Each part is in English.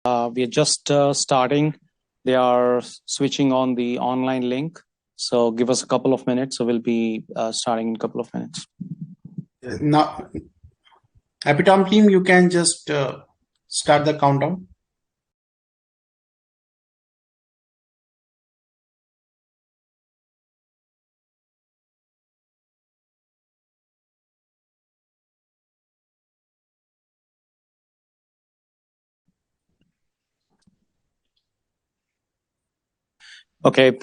We are just starting. They are switching on the online link. So give us a couple of minutes. So we'll be starting in a couple of minutes. Now, Apitom team, you can just start the countdown. Okay.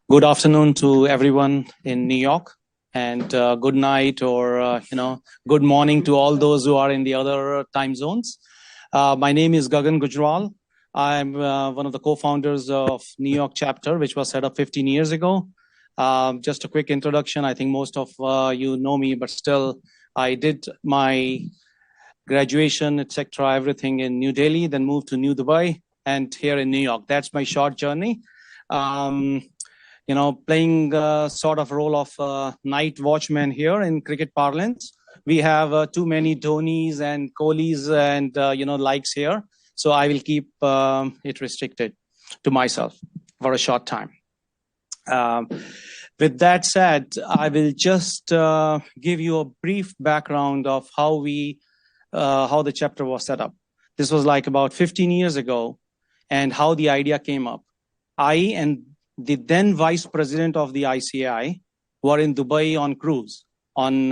Good afternoon to everyone in New York, and good night or good morning to all those who are in the other time zones. My name is Gagan Gujral. I'm one of the co-founders of New York chapter, which was set up 15 years ago. Just a quick introduction. I think most of you know me, but still, I did my graduation, etc., everything in New Delhi, then moved to New Dubai, and here in New York. That's my short journey. Playing sort of role of night watchman here in cricket parlance. We have too many Dhonis and Kohlis and likes here, so I will keep it restricted to myself for a short time. With that said, I will just give you a brief background of how the chapter was set up. This was like about 15 years ago, and how the idea came up. I and the then vice president of the ICAI were in Dubai on cruise, and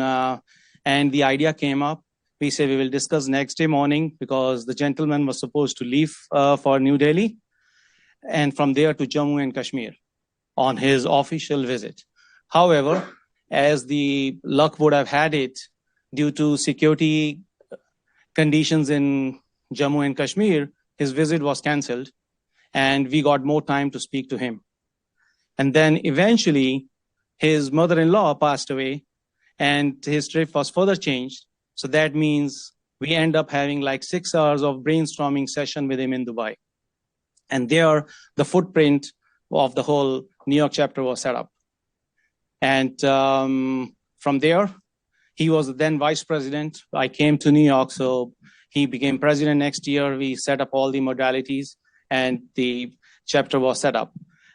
the idea came up. We said we will discuss next day morning because the gentleman was supposed to leave for New Delhi, and from there to Jammu and Kashmir on his official visit. However, as the luck would have had it, due to security conditions in Jammu and Kashmir, his visit was cancelled, and we got more time to speak to him. And then eventually, his mother-in-law passed away, and his trip was further changed. So that means we end up having like 6 hours of brainstorming session with him in Dubai. And there, the footprint of the whole New York chapter was set up. And from there, he was then vice president. I came to New York, so he became president next year. We set up all the modalities, and the chapter was set up.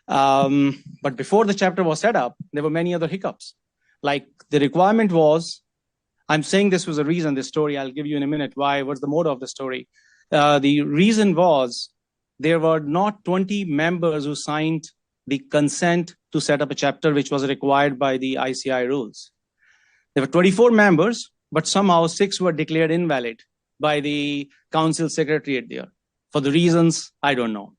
But before the chapter was set up, there were many other hiccups. Like the requirement was, I'm saying this was a reason, this story, I'll give you in a minute why, what's the motive of the story. The reason was there were not 20 members who signed the consent to set up a chapter, which was required by the ICAI rules. There were 24 members, but somehow 6 were declared invalid by the council secretariat there. For the reasons, I don't know.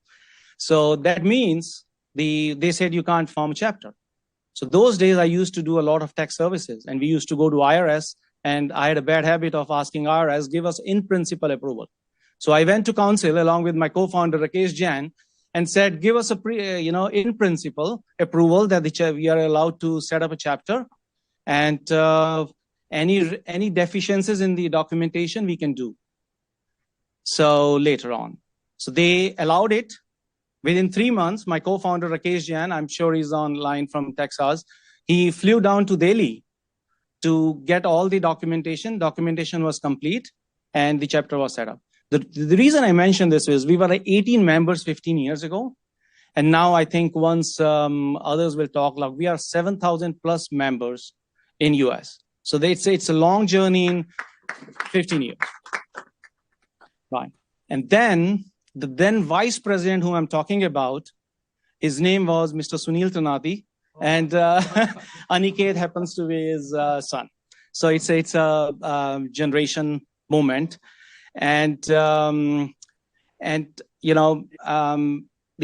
So that means they said you can't form a chapter. So those days I used to do a lot of tax services, and we used to go to IRS, and I had a bad habit of asking IRS, give us in principle approval. So I went to council along with my co-founder Rakesh Jain and said, give us a in principle approval that we are allowed to set up a chapter, and any deficiencies in the documentation we can do. So later on, so they allowed it. Within 3 months, my co-founder Rakesh Jain, I'm sure he's online from Texas, he flew down to Delhi to get all the documentation. Documentation was complete, and the chapter was set up. The reason I mention this is we were like 18 members 15 years ago, and now I think once others will talk, like we are 7,000 plus members in US. So they say it's a long journey in 15 years. Right. And then the then vice president whom I'm talking about, his name was Mr. Sunil Tanati, and Aniket happens to be his son. So it's a generation moment. And the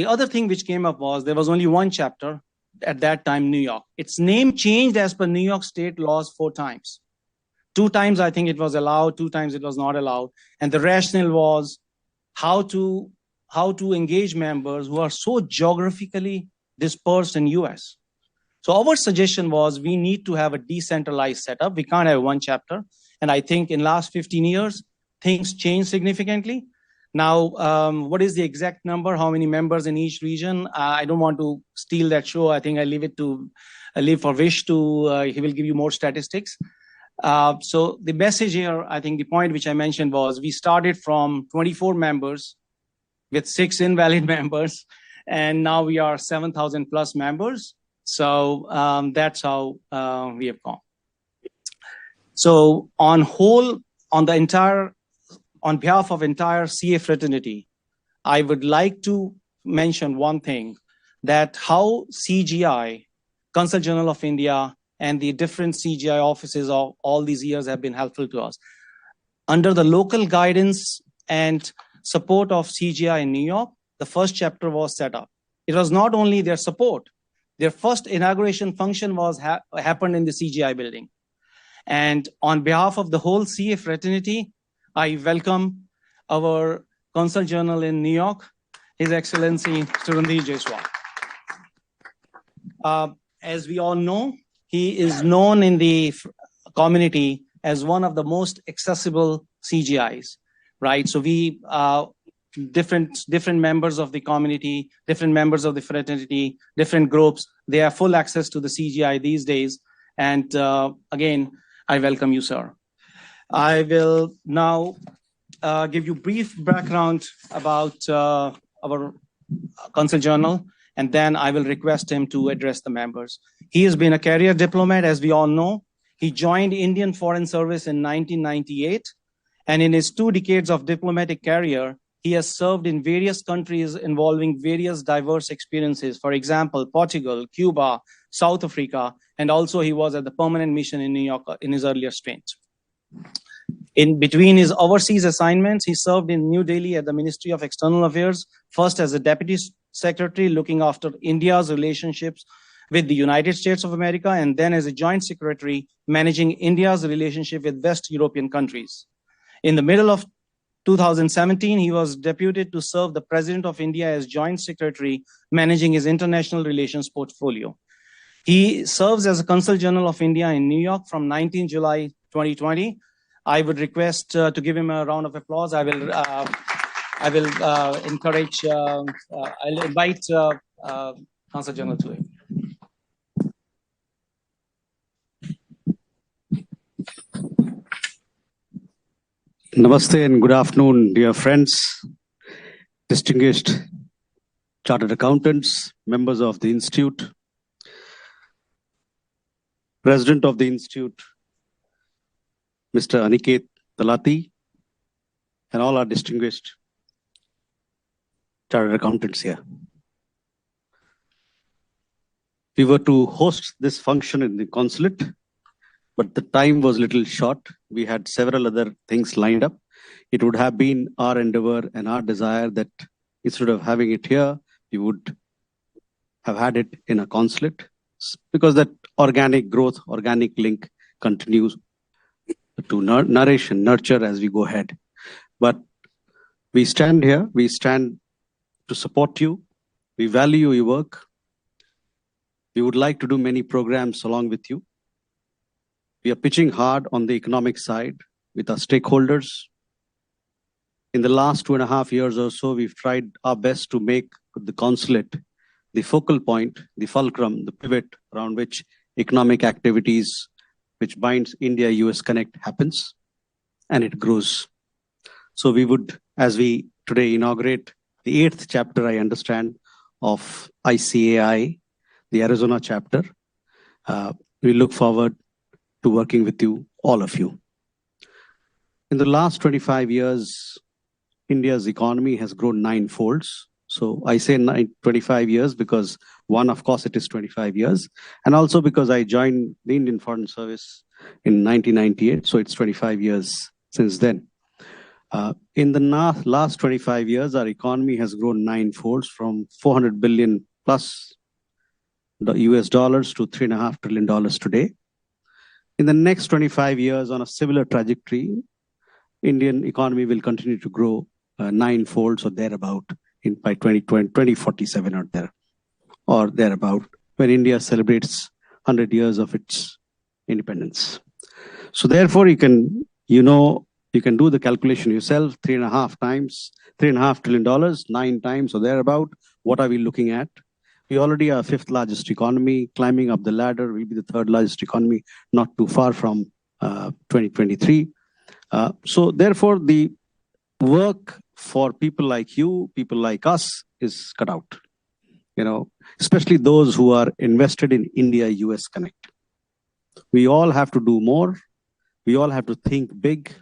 other thing which came up was there was only one chapter at that time, New York. Its name changed as per New York state laws 4 times. 2 times I think it was allowed, 2 times it was not allowed. And the rationale was how to engage members who are so geographically dispersed in US. So our suggestion was we need to have a decentralized setup. We can't have one chapter. And I think in last 15 years, things changed significantly. Now, what is the exact number? How many members in each region? I don't want to steal that show. I think I leave for Vish to, he will give you more statistics. So the message here, I think the point which I mentioned was we started from 24 members with 6 invalid members, and now we are 7,000 plus members. So that's how we have gone. So on behalf of entire CA fraternity, I would like to mention one thing, that how CGI, Consul General of India, and the different CGI offices of all these years have been helpful to us. Under the local guidance and support of CGI in New York, the first chapter was set up. It was not only their support, their first inauguration function was happened in the CGI building. And on behalf of the whole CA fraternity, I welcome our Consul General in New York, His Excellency Surandhir Jaiswal. As we all know, he is known in the community as one of the most accessible CGIs, right? So we different members of the community, different members of the fraternity, different groups, they have full access to the CGI these days. And again, I welcome you, sir. I will now give you brief background about our Consul General, and then I will request him to address the members. He has been a career diplomat, as we all know. He joined Indian Foreign Service in 1998, and in his 2 decades of diplomatic career, he has served in various countries involving various diverse experiences. For example, Portugal, Cuba, South Africa, and also he was at the permanent mission in New York in his earlier stint. In between his overseas assignments, he served in New Delhi at the Ministry of External Affairs, first as a Deputy Secretary looking after India's relationships with the United States of America, and then as a Joint Secretary managing India's relationship with West European countries. In the middle of 2017, he was deputed to serve the President of India as Joint Secretary managing his international relations portfolio. He serves as a Consul General of India in New York from 19 July 2020. I would request to give him a round of applause. I will encourage, I'll invite Consul General to him. Namaste and good afternoon, dear friends, distinguished chartered accountants, members of the Institute, President of the Institute, Mr. Aniket Talati, and all our distinguished chartered accountants here. We were to host this function in the consulate, but the time was a little short. We had several other things lined up. It would have been our endeavor and our desire that instead of having it here, we would have had it in a consulate, because that organic growth, organic link continues to nourish and nurture as we go ahead. But we stand here, we stand to support you. We value your work. We would like to do many programs along with you. We are pitching hard on the economic side with our stakeholders. In the last 2.5 years or so, we've tried our best to make the consulate the focal point, the fulcrum, the pivot around which economic activities, which binds India-US Connect happens, and it grows. So we would, as we today inaugurate the 8th chapter, I understand, of ICAI, the Arizona chapter, we look forward to working with you, all of you. In the last 25 years, India's economy has grown 9-folds. So I say 25 years because one, of course, it is 25 years. And also because I joined the Indian Foreign Service in 1998. So it's 25 years since then. In the last 25 years, our economy has grown 9-folds from 400 billion plus US dollars to $3.5 trillion today. In the next 25 years, on a similar trajectory, Indian economy will continue to grow 9-folds or thereabout by 2047 or thereabout, when India celebrates 100 years of its independence. So therefore, you can do the calculation yourself, 3.5 trillion, 9 times or thereabout. What are we looking at? We already are 5th largest economy, climbing up the ladder. We'll be the 3rd largest economy, not too far from 2023. So therefore, the work for people like you, people like us, is cut out. Especially those who are invested in India-US Connect. We all have to do more. We all have to think big.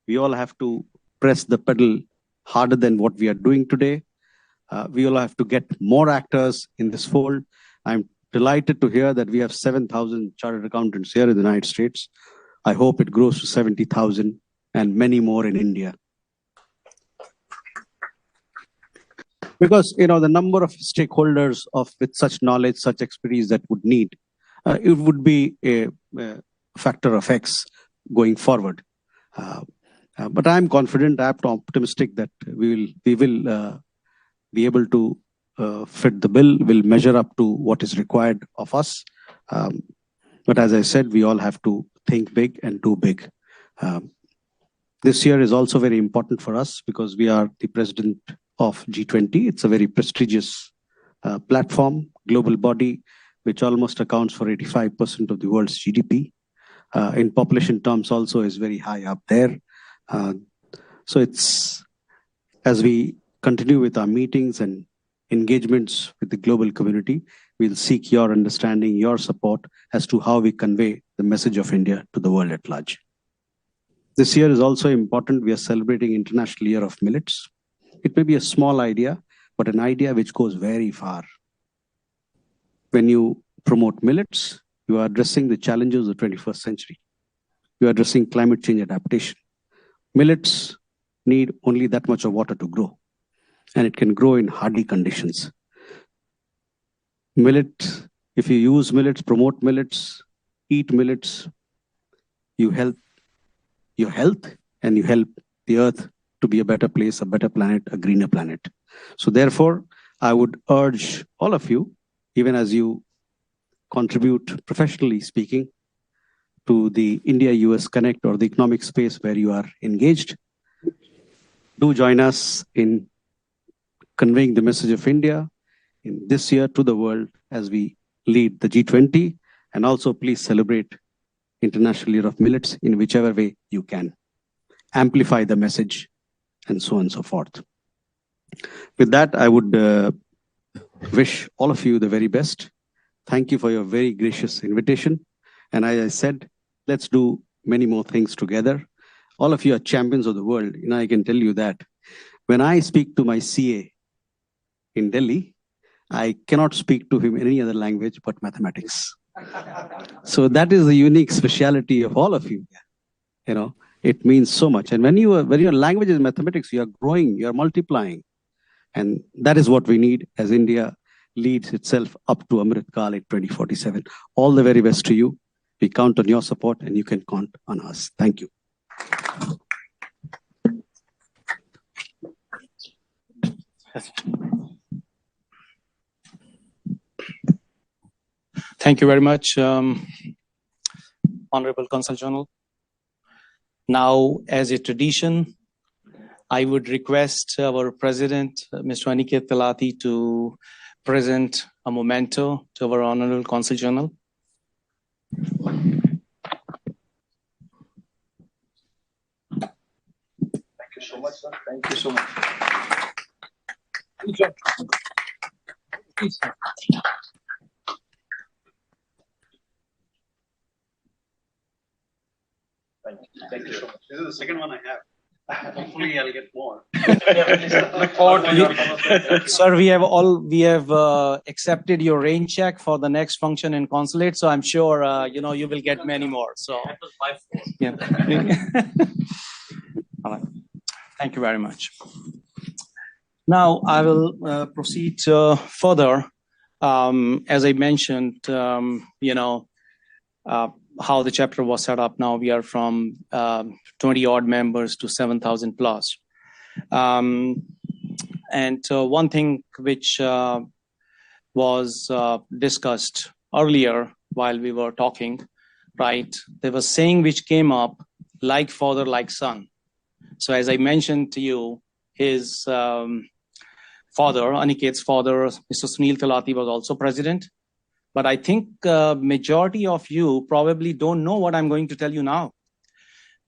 We all have to press the pedal harder than what we are doing today. We all have to get more actors in this fold. I'm delighted to hear that we have 7,000 chartered accountants here in the United States. I hope it grows to 70,000 and many more in India. Because the number of stakeholders with such knowledge, such expertise that would need, it would be a factor of X going forward. But I'm confident, I'm optimistic that we will be able to fit the bill, will measure up to what is required of us. But as I said, we all have to think big and do big. This year is also very important for us because we are the president of G20. It's a very prestigious platform, global body, which almost accounts for 85% of the world's GDP. In population terms also is very high up there. So it's, as we continue with our meetings and engagements with the global community, we'll seek your understanding, your support as to how we convey the message of India to the world at large. This year is also important. We are celebrating International Year of Millets. It may be a small idea, but an idea which goes very far. When you promote millets, you are addressing the challenges of the 21st century. You are addressing climate change adaptation. Millets need only that much of water to grow, and it can grow in hardy conditions. Millet, if you use millets, promote millets, eat millets, you help your health and you help the earth to be a better place, a better planet, a greener planet. So therefore, I would urge all of you, even as you contribute professionally speaking to the India-US Connect or the economic space where you are engaged, do join us in conveying the message of India in this year to the world as we lead the G20, and also please celebrate International Year of Millets in whichever way you can. Amplify the message and so on and so forth. With that, I would wish all of you the very best. Thank you for your very gracious invitation. And as I said, let's do many more things together. All of you are champions of the world. I can tell you that. When I speak to my CA in Delhi, I cannot speak to him in any other language but mathematics. So that is the unique speciality of all of you. It means so much. And when your language is mathematics, you are growing, you are multiplying. And that is what we need as India leads itself up to Amrit Kal in 2047. All the very best to you. We count on your support and you can count on us. Thank you. Thank you very much, Honorable Consul General. Now, as a tradition, I would request our President, Mr. Aniket Talati, to present a memento to our Honorable Consul General. Thank you so much, sir. Thank you so much. Please, sir. Thank you so much. This is the second one I have. Hopefully, I'll get more. Look forward to your Sir, we have accepted your rain check for the next function in consulate, so I'm sure you will get many more. So That was by force. yeah. All right. Thank you very much. Now I will proceed further. As I mentioned, how the chapter was set up. Now we are from 20 odd members to 7,000 plus. And one thing which was discussed earlier while we were talking, right? There was saying which came up, like father, like son. So as I mentioned to you, his father, Aniket's father, Mr. Sunil Talati, was also president. but I think majority of you probably don't know what I'm going to tell you now.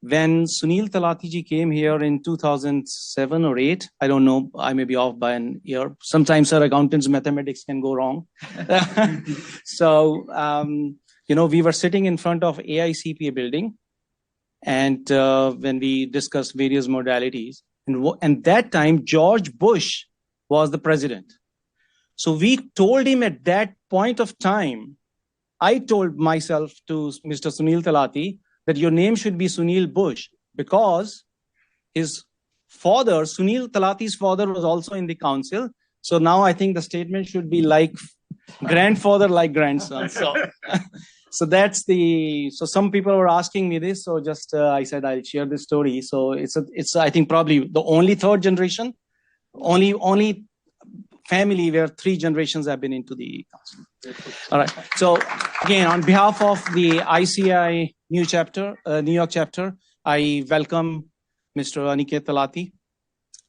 When Sunil Talati ji came here in 2007 or 8, I don't know, I may be off by an year. Sometimes our accountants' mathematics can go wrong. So, we were sitting in front of AICPA building, and when we discussed various modalities, and that time George Bush was the president. So we told him at that point of time, I told myself to Mr. Sunil Talati that your name should be Sunil Bush, because his father, Sunil Talati's father, was also in the council. So now I think the statement should be like grandfather, like grandson. So that's so some people were asking me this. So just I said I'll share this story. So it's I think probably the only third generation, only family where 3 generations have been into the council. All right. So again, on behalf of the ICAI New York chapter, I welcome Mr. Aniket Talati.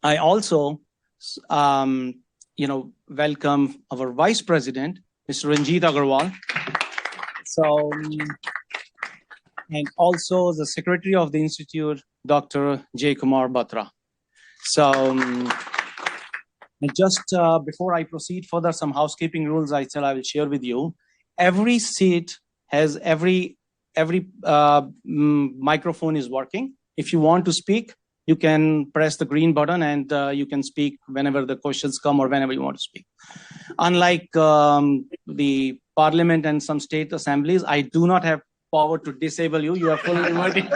I also, welcome our Vice President, Mr. Ranjit Agarwal. So, and also the Secretary of the Institute, Dr. J. Kumar Batra. So, just before I proceed further, some housekeeping rules I will share with you. Every seat has every microphone is working. If you want to speak, you can press the green button and you can speak whenever the questions come or whenever you want to speak. Unlike the parliament and some state assemblies, I do not have power to disable you. You are fully invited.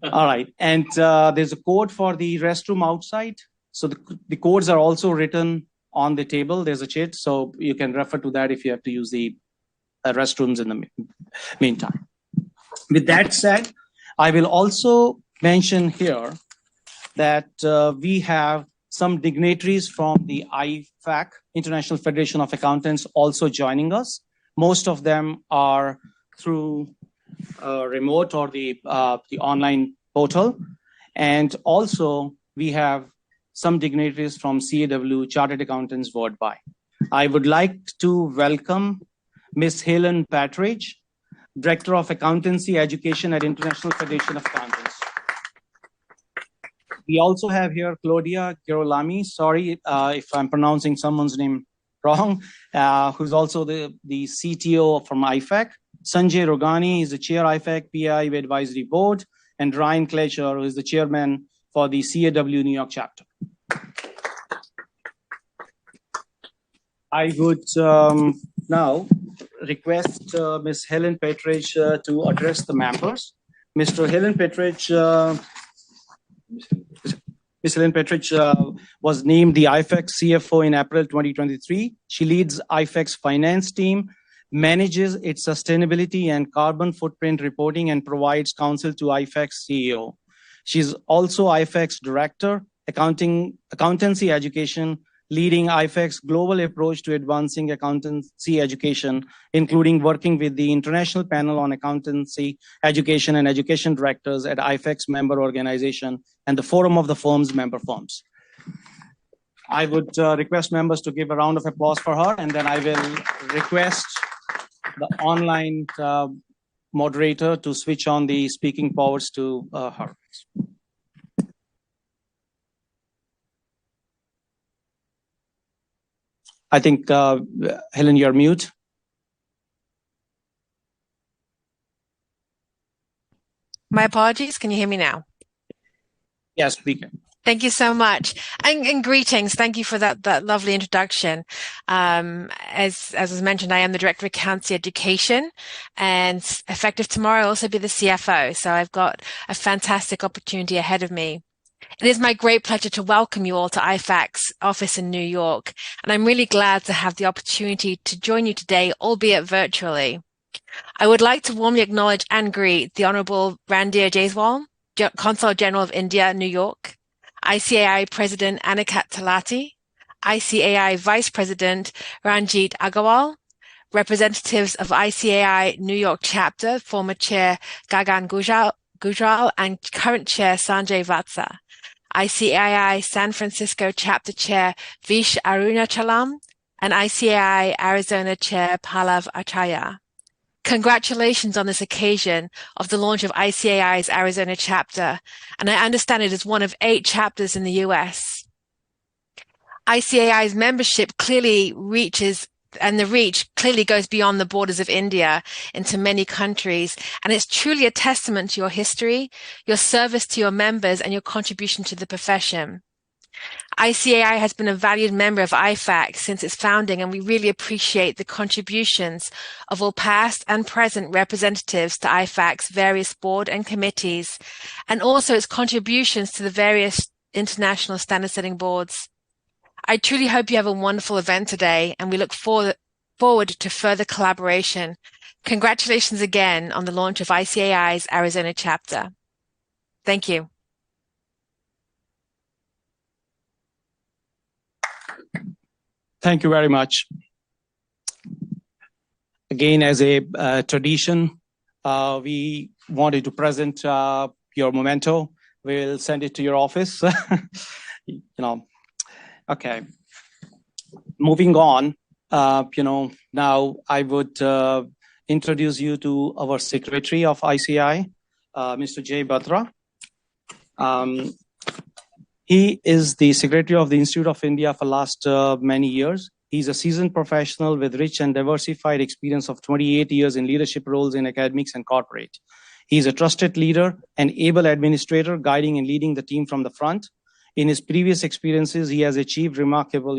All right. And there's a code for the restroom outside. So the codes are also written on the table. There's a chat, so you can refer to that if you have to use the restrooms in the meantime. With that said, I will also mention here that we have some dignitaries from the IFAC, International Federation of Accountants, also joining us. Most of them are through remote or the online portal. And also we have some dignitaries from CAW, Chartered Accountants Worldwide. I would like to welcome Ms. Helen Patridge, Director of Accountancy Education at International Federation of Accountants. We also have here Claudia Girolami, sorry if I'm pronouncing someone's name wrong, who's also the CTO from IFAC. Sanjay Rogani is the Chair IFAC PI Advisory Board, and Ryan Klecher, who is the Chairman for the CAW New York chapter. I would now request Ms. Helen Petridge to address the members. Ms. Helen Petridge was named the IFAC CFO in April 2023. She leads IFAC's finance team, manages its sustainability and carbon footprint reporting, and provides counsel to IFAC's CEO. She's also IFAC's Director, Accountancy Education, leading IFAC's global approach to advancing accountancy education, including working with the International Panel on Accountancy Education and Education Directors at IFAC's member organization and the Forum of the Firms member firms. I would request members to give a round of applause for her, and then I will request the online moderator to switch on the speaking powers to her. I think, Helen, you're mute. My apologies. Can you hear me now? Yes, we can. Thank you so much. And greetings. Thank you for that lovely introduction. As was mentioned, I am the Director of Accountancy Education, and effective tomorrow, I'll also be the CFO. So I've got a fantastic opportunity ahead of me. It is my great pleasure to welcome you all to IFAC's office in New York, and I'm really glad to have the opportunity to join you today, albeit virtually. I would like to warmly acknowledge and greet the Honorable Randir Jaiswal, Consul General of India, New York, ICAI President Aniket Talati, ICAI Vice President Ranjit Agarwal, representatives of ICAI New York Chapter, former Chair Gagan Gujral, and current Chair Sanjay Vatsa, ICAI San Francisco Chapter Chair Vish Arunachalam, and ICAI Arizona Chair Pallav Acharya. Congratulations on this occasion of the launch of ICAI's Arizona chapter, and I understand it is one of 8 chapters in the US. ICAI's membership clearly reaches, and the reach clearly goes beyond the borders of India into many countries, and it's truly a testament to your history, your service to your members, and your contribution to the profession. ICAI has been a valued member of IFAC since its founding, and we really appreciate the contributions of all past and present representatives to IFAC's various board and committees, and also its contributions to the various international standard-setting boards. I truly hope you have a wonderful event today, and we look forward to further collaboration. Congratulations again on the launch of ICAI's Arizona chapter. Thank you. Thank you very much. Again, as a tradition, we wanted to present your memento. We'll send it to your office. Okay. Moving on, now I would introduce you to our Secretary of ICAI, Mr. Jay Batra. He is the Secretary of the Institute of India for last many years. He's a seasoned professional with rich and diversified experience of 28 years in leadership roles in academics and corporate. He's a trusted leader and able administrator, guiding and leading the team from the front. In his previous experiences, he has achieved remarkable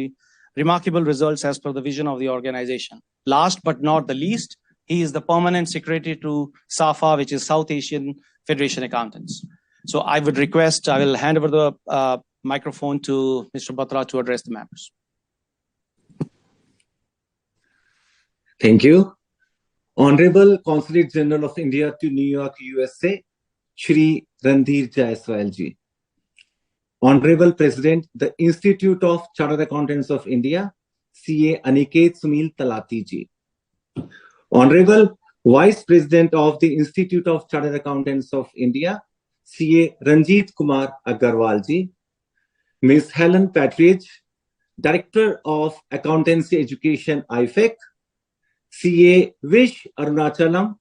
results as per the vision of the organization. Last but not the least, he is the permanent secretary to SAFA, which is South Asian Federation Accountants. So I will hand over the microphone to Mr. Batra to address the members. Thank you. Honorable Consulate General of India to New York, USA, Shri Randhir Jaiswal ji. Honorable President, the Institute of Chartered Accountants of India, CA Aniket Sunil Talati ji. Honorable Vice President of the Institute of Chartered Accountants of India, CA Ranjit Kumar Agarwal ji. Ms. Helen Patridge, Director of Accountancy Education, IFAC. CA Vish Arunachalam,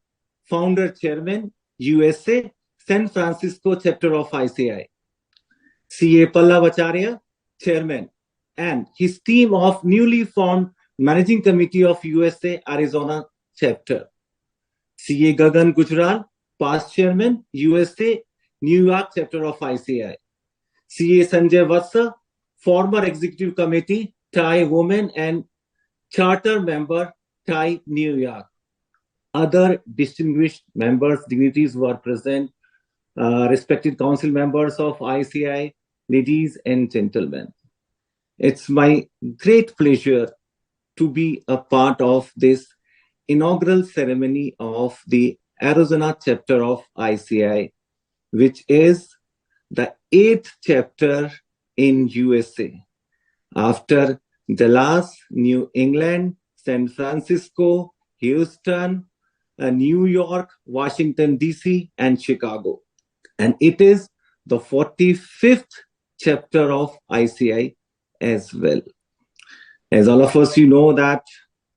Founder Chairman, USA, San Francisco Chapter of ICAI. CA Pallav Acharya, Chairman, and his team of newly formed Managing Committee of USA Arizona Chapter. CA Gagan Gujral, Past Chairman, USA New York Chapter of ICAI. CA Sanjay Vatsa, former Executive Committee, Thai Women and Charter Member, Thai New York. Other distinguished members, dignitaries who are present, respected council members of ICAI, ladies and gentlemen. It's my great pleasure to be a part of this inaugural ceremony of the Arizona chapter of ICAI, which is the 8th chapter in USA. After Dallas, New England, San Francisco, Houston, New York, Washington, D.C., and Chicago. And it is the 45th chapter of ICAI as well. As all of us, you know that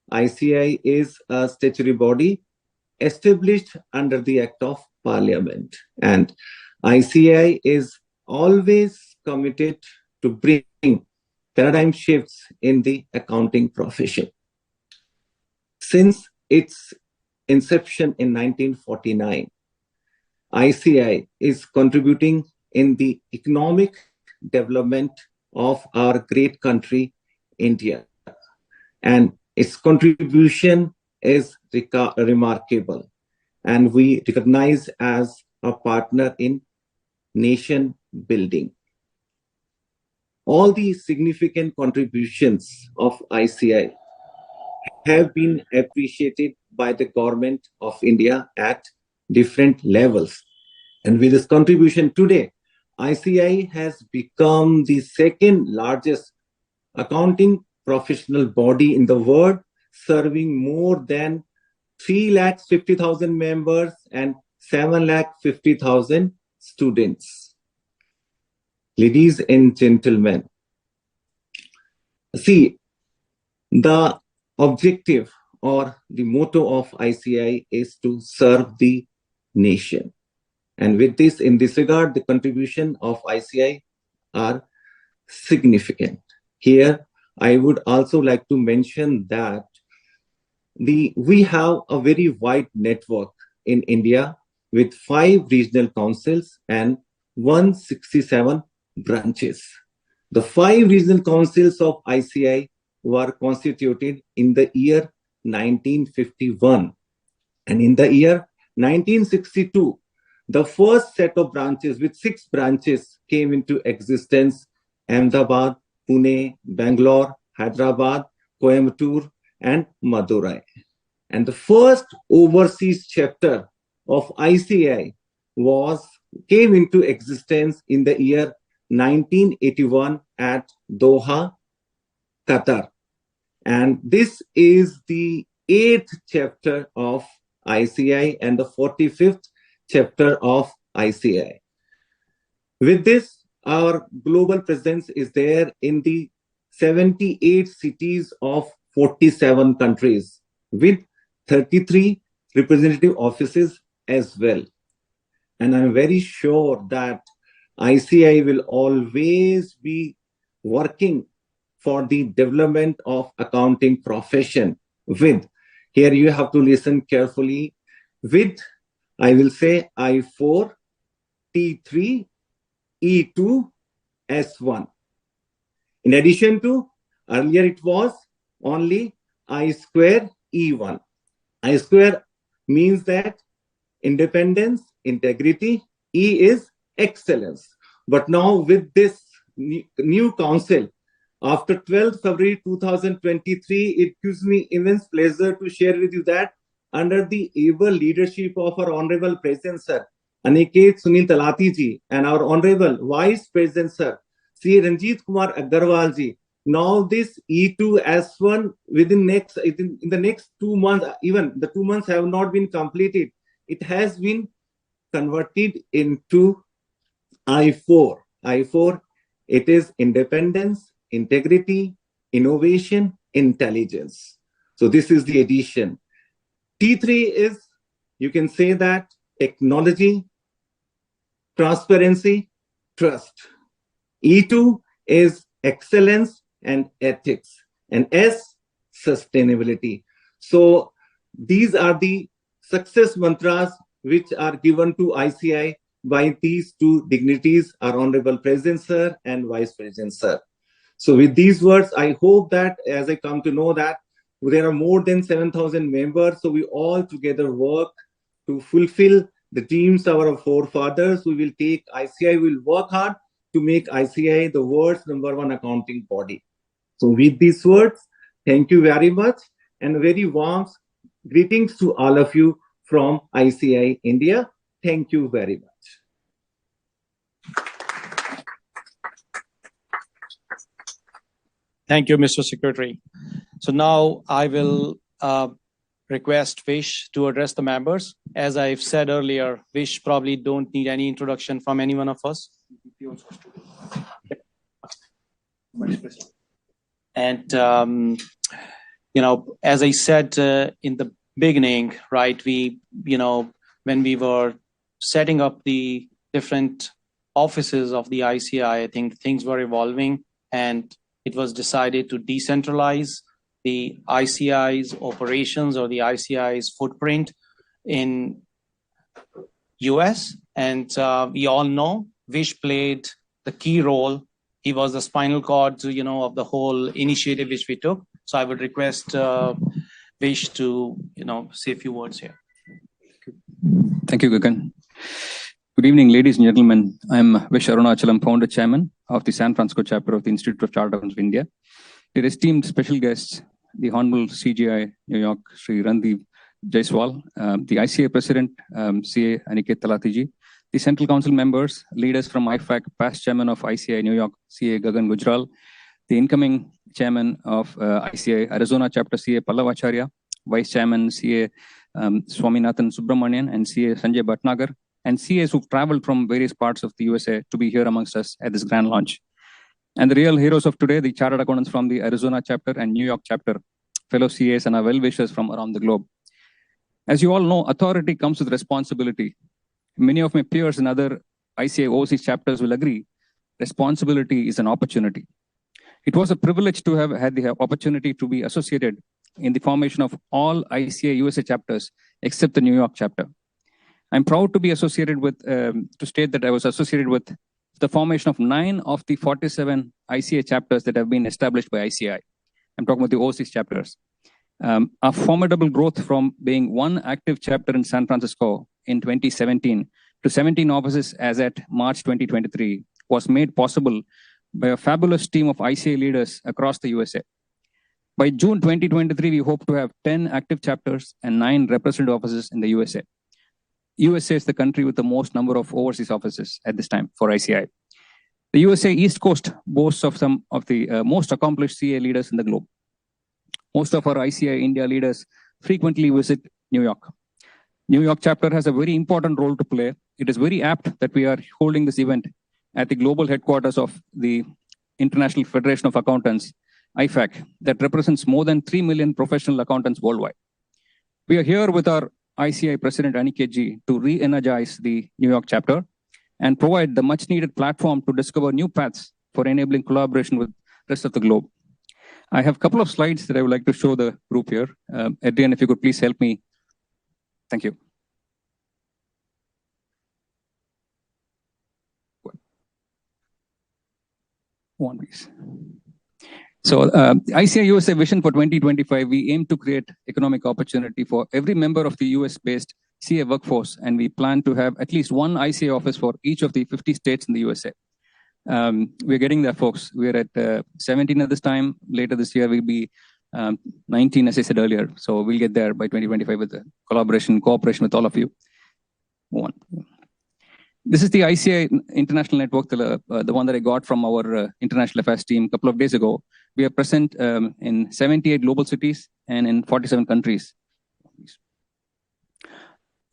ICAI is a statutory body established under the Act of Parliament. And ICAI is always committed to bring paradigm shifts in the accounting profession. Since its inception in 1949, ICAI is contributing in the economic development of our great country, India. And its contribution is remarkable. And we recognize as a partner in nation building. All the significant contributions of ICAI have been appreciated by the government of India at different levels. And with this contribution today, ICAI has become the second largest accounting professional body in the world, serving more than 350,000 members and 750,000 students. Ladies and gentlemen, see, The objective or the motto of ICAI is to serve the nation. And with this, in this regard, the contribution of ICAI are significant. Here, I would also like to mention that we have a very wide network in India with 5 regional councils and 167 branches. The 5 regional councils of ICAI were constituted in the year 1951. And in the year 1962, the first set of branches with 6 branches came into existence: Ahmedabad, Pune, Bangalore, Hyderabad, Coimbatore, and Madurai. And the first overseas chapter of ICAI came into existence in the year 1981 at Doha, Qatar. And this is the 8th chapter of ICAI and the 45th chapter of ICAI. With this, our global presence is there in the 78 cities of 47 countries with 33 representative offices as well. And I'm very sure that ICAI will always be working for the development of accounting profession with, here you have to listen carefully, with, I will say, I4, T3, E2, S1. In addition to, earlier it was only I square E1. I square means that independence, integrity, E is excellence. But now with this new council, after 12th February 2023, it gives me immense pleasure to share with you that under the able leadership of our Honorable President Sir, Aniket Sunil Talati ji, and our Honorable Vice President Sir, Sri Ranjit Kumar Agarwal ji, now this E2 S1 in the next 2 months, even the 2 months have not been completed, it has been converted into I4. I4, it is independence, integrity, innovation, intelligence. So this is the addition. T3 is, you can say that, technology, transparency, trust. E2 is excellence and ethics. And S, sustainability. So these are the success mantras which are given to ICAI by these 2 dignitaries, our Honorable President Sir and Vice President Sir. So with these words, I hope that as I come to know that there are more than 7,000 members, so we all together work to fulfill the dreams of our forefathers. We will take ICAI, will work hard to make ICAI the world's #1 accounting body. So with these words, thank you very much and very warm greetings to all of you from ICAI India. Thank you very much. Thank you, Mr. Secretary. So now I will request Vish to address the members. As I've said earlier, Vish probably don't need any introduction from any one of us. And, as I said in the beginning, right, when we were setting up the different offices of the ICAI, I think things were evolving and it was decided to decentralize the ICAI's operations or the ICAI's footprint in US. And we all know Vish played the key role. He was the spinal cord, of the whole initiative which we took. So I would request Vish to, say a few words here. Thank you, Gagan. Good evening, ladies and gentlemen. I'm Vish Arunachalam, founder chairman of the San Francisco chapter of the Institute of Chartered Accountants of India. Dear esteemed special guests, the Honorable CGI New York, Sri Randeep Jaiswal, the ICAI President, CA Aniket Talatiji, the Central Council members, leaders from IFAC, past chairman of ICAI New York, CA Gagan Gujral, the incoming chairman of ICAI Arizona chapter, CA Pallavacharya, vice chairman, CA Swaminathan Subramanian, and CA Sanjay Bhatnagar, and CAs who've traveled from various parts of the USA to be here amongst us at this grand launch. And the real heroes of today, the chartered accountants from the Arizona chapter and New York chapter, fellow CAs and our well-wishers from around the globe. As you all know, authority comes with responsibility. Many of my peers in other ICAI overseas chapters will agree, responsibility is an opportunity. It was a privilege to have had the opportunity to be associated in the formation of all ICAI USA chapters except the New York chapter. I'm proud to be associated with, to state that I was associated with the formation of 9 of the 47 ICAI chapters that have been established by ICAI. I'm talking about the overseas chapters. A formidable growth from being one active chapter in San Francisco in 2017 to 17 offices as at March 2023 was made possible by a fabulous team of ICAI leaders across the USA. By June 2023, we hope to have 10 active chapters and 9 representative offices in the USA. USA is the country with the most number of overseas offices at this time for ICAI. The USA East Coast boasts of some of the most accomplished CA leaders in the globe. Most of our ICAI India leaders frequently visit New York. New York chapter has a very important role to play. It is very apt that we are holding this event at the global headquarters of the International Federation of Accountants, IFAC, that represents more than 3 million professional accountants worldwide. We are here with our ICAI President Aniket ji to re-energize the New York chapter and provide the much-needed platform to discover new paths for enabling collaboration with the rest of the globe. I have a couple of slides that I would like to show the group here. Adrian, if you could please help me. Thank you. One, please. So ICAI USA Vision for 2025, we aim to create economic opportunity for every member of the US-based CA workforce, and we plan to have at least one ICAI office for each of the 50 states in the USA. We're getting there, folks. We're at 17 at this time. Later this year, we'll be 19, as I said earlier. So we'll get there by 2025 with the cooperation with all of you. One. This is the ICAI International Network, the one that I got from our International Affairs team a couple of days ago. We are present in 78 global cities and in 47 countries.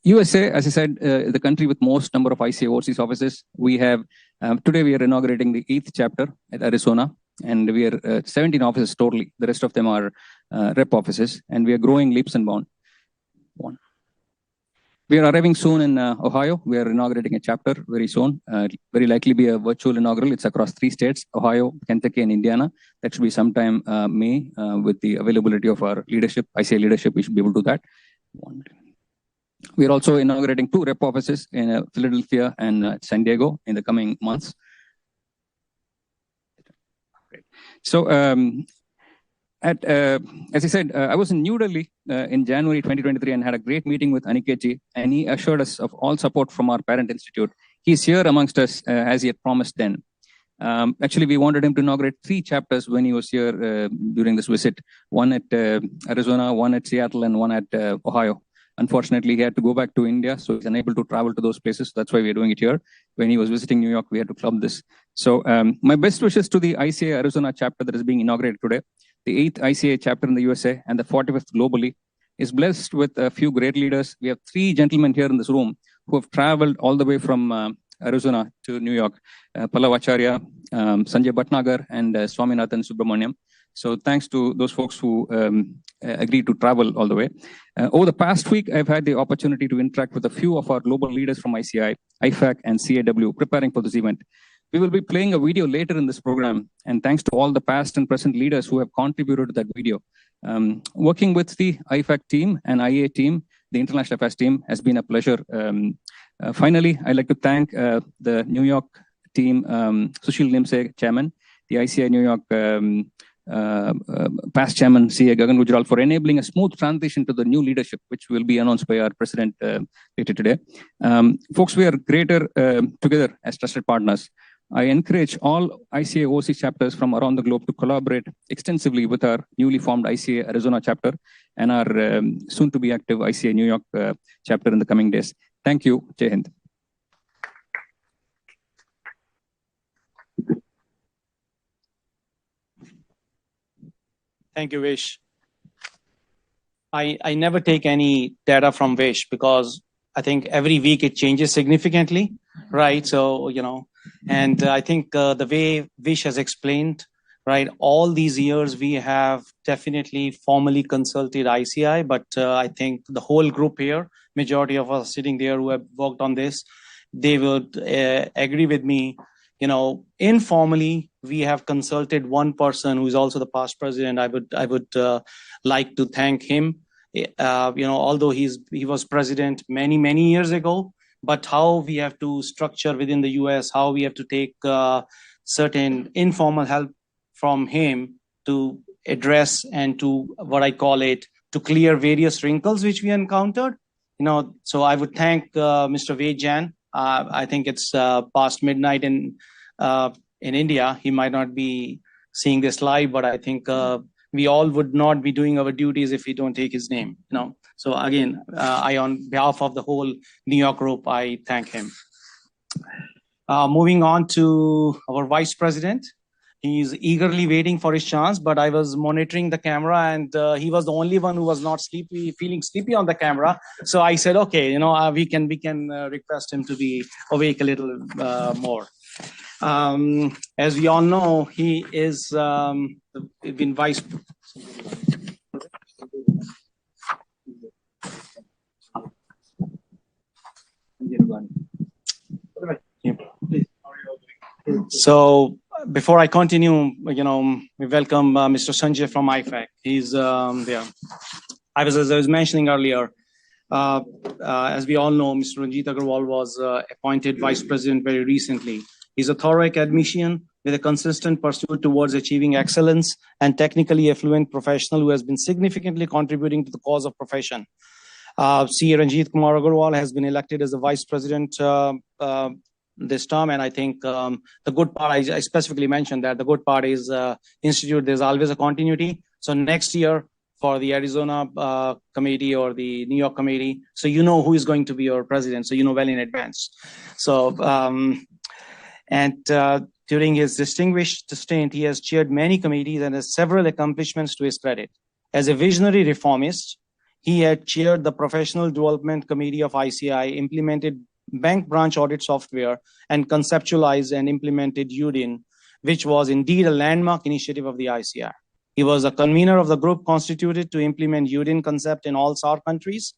USA, as I said, the country with most number of ICAI overseas offices. We have, today we are inaugurating the 8th chapter at Arizona, and we are 17 offices totally. The rest of them are rep offices, and we are growing leaps and bounds. One. We are arriving soon in Ohio. We are inaugurating a chapter very soon. Very likely be a virtual inaugural. It's across 3 states, Ohio, Kentucky, and Indiana. That should be sometime May with the availability of our leadership, ICAI leadership. We should be able to do that. We are also inaugurating 2 rep offices in Philadelphia and San Diego in the coming months. So, as I said, I was in New Delhi in January 2023 and had a great meeting with Aniket ji, and he assured us of all support from our parent institute. He's here amongst us as he had promised then. Actually, we wanted him to inaugurate 3 chapters when he was here during this visit. One at Arizona, one at Seattle, and one at Ohio. Unfortunately, he had to go back to India, so he's unable to travel to those places. That's why we're doing it here. When he was visiting New York, we had to club this. So my best wishes to the ICAI Arizona chapter that is being inaugurated today. The 8th ICAI chapter in the USA and the 45th globally is blessed with a few great leaders. We have 3 gentlemen here in this room who have traveled all the way from Arizona to New York. Pallav Acharya, Sanjay Bhatnagar, and Swaminathan Subramaniam. So thanks to those folks who agreed to travel all the way. Over the past week, I've had the opportunity to interact with a few of our global leaders from ICAI, IFAC, and CAW preparing for this event. We will be playing a video later in this program, and thanks to all the past and present leaders who have contributed to that video. Working with the IFAC team and IA team, the International Affairs team, has been a pleasure. Finally, I'd like to thank the New York team, Sushil Nimse, chairman, the ICAI New York past chairman, CA Gagan Gujral, for enabling a smooth transition to the new leadership, which will be announced by our president later today. Folks, we are greater together as trusted partners. I encourage all ICAI overseas chapters from around the globe to collaborate extensively with our newly formed ICAI Arizona chapter and our soon-to-be active ICAI New York chapter in the coming days. Thank you. Jai Hind. Thank you, Vish. I never take any data from Vish because I think every week it changes significantly. right? So, and I think the way Vish has explained, right, all these years we have definitely formally consulted ICAI, but I think the whole group here, majority of us sitting there who have worked on this, they would agree with me. Informally, we have consulted one person who is also the past president. I would like to thank him. Although he was president many years ago, but how we have to structure within the US, how we have to take certain informal help from him to address and to what I call it, to clear various wrinkles which we encountered. So I would thank Mr. Ved Jan. I think it's past midnight in India. He might not be seeing this live, but I think we all would not be doing our duties if we don't take his name. So again, I, on behalf of the whole New York group, I thank him. Moving on to our vice president. He's eagerly waiting for his chance, but I was monitoring the camera, and he was the only one who was not feeling sleepy on the camera. So I said, okay, we can request him to be awake a little more. As we all know, he is been vice. So before I continue, we welcome Mr. Sanjay from IFAC. He's there. As I was mentioning earlier, as we all know, Mr. Ranjit Agarwal was appointed vice president very recently. He's a thorough academician with a consistent pursuit towards achieving excellence and technically affluent professional who has been significantly contributing to the cause of profession. C. Ranjit Kumar Agarwal has been elected as the vice president this term, and I think the good part, I specifically mentioned that the good part is institute, there's always a continuity. So next year for the Arizona committee or the New York committee, so who is going to be your president, so well in advance. So during his distinguished stint, he has chaired many committees and has several accomplishments to his credit. As a visionary reformist, he had chaired the Professional Development Committee of ICAI, implemented bank branch audit software, and conceptualized and implemented UDIN, which was indeed a landmark initiative of the ICAI. He was a convener of the group constituted to implement UDIN concept in all SAARC countries.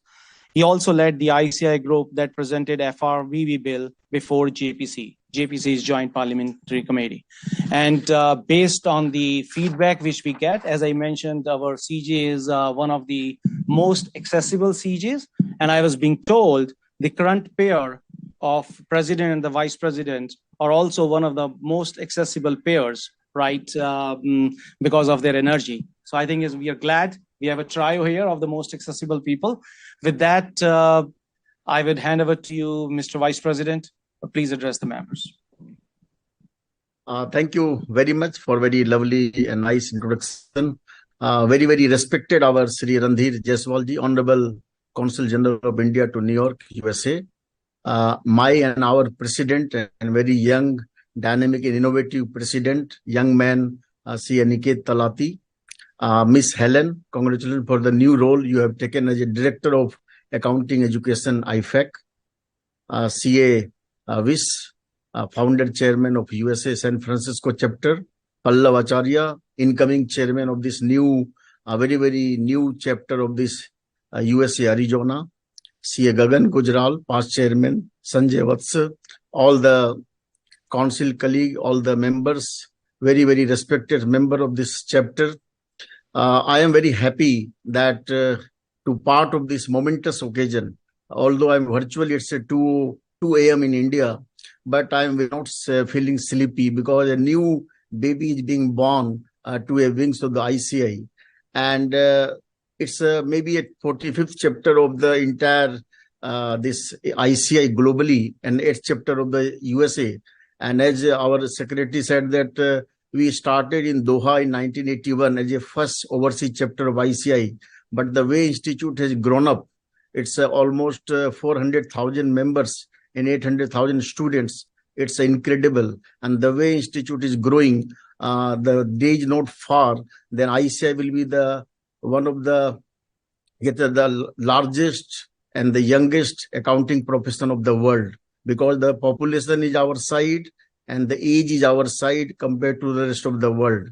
He also led the ICAI group that presented FRVV bill before JPC. JPC is Joint Parliamentary Committee. And based on the feedback which we get, as I mentioned, our CJ is one of the most accessible CJs. And I was being told the current pair of president and the vice president are also one of the most accessible pairs, right? Because of their energy. So I think we are glad we have a trio here of the most accessible people. With that, I would hand over to you, Mr. Vice President. Please address the members. Thank you very much for very lovely and nice introduction. Very respected our Sri Randhir Jaiswalji, Honorable Consul General of India to New York, USA. My and our president and very young, dynamic and innovative president, young man, C. Aniket Talati. Miss Helen, congratulations for the new role you have taken as a Director of Accounting Education, IFAC. CA Vish, Founder Chairman of USA San Francisco Chapter. Pallav Acharya, incoming Chairman of this new, very new chapter of this USA Arizona. CA Gagan Gujral, past Chairman. Sanjay Vats, all the council colleague, all the members, very respected member of this chapter. I am very happy that to part of this momentous occasion, although I'm virtually, it's 2 a.m. in India, but I'm not feeling sleepy because a new baby is being born to a wings of the ICAI. And it's maybe a 45th chapter of the entire this ICAI globally and 8th chapter of the USA. And as our secretary said that we started in Doha in 1981 as a first overseas chapter of ICAI. But the way institute has grown up, it's almost 400,000 members and 800,000 students. It's incredible. And the way institute is growing, the day is not far, then ICAI will be one of the largest and the youngest accounting profession of the world. because the population is our side and the age is our side compared to the rest of the world.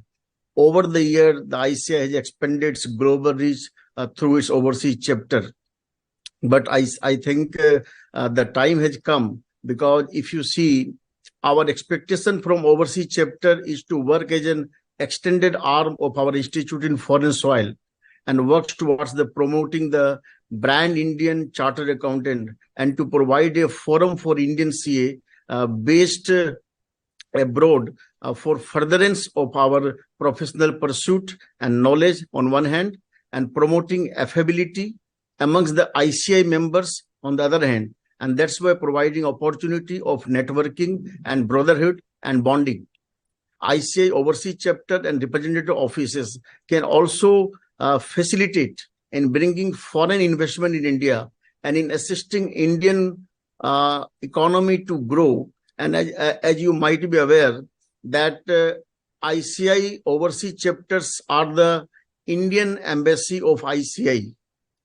Over the year, the ICAI has expanded its global reach through its overseas chapter. But I think the time has come, because if you see, our expectation from overseas chapter is to work as an extended arm of our institute in foreign soil and works towards the promoting the brand Indian Chartered Accountant and to provide a forum for Indian CA based abroad for furtherance of our professional pursuit and knowledge on one hand, and promoting affability amongst the ICAI members on the other hand. And that's why providing opportunity of networking and brotherhood and bonding. ICAI overseas chapter and representative offices can also facilitate in bringing foreign investment in India and in assisting Indian economy to grow. And as you might be aware, that ICAI overseas chapters are the Indian embassy of ICAI.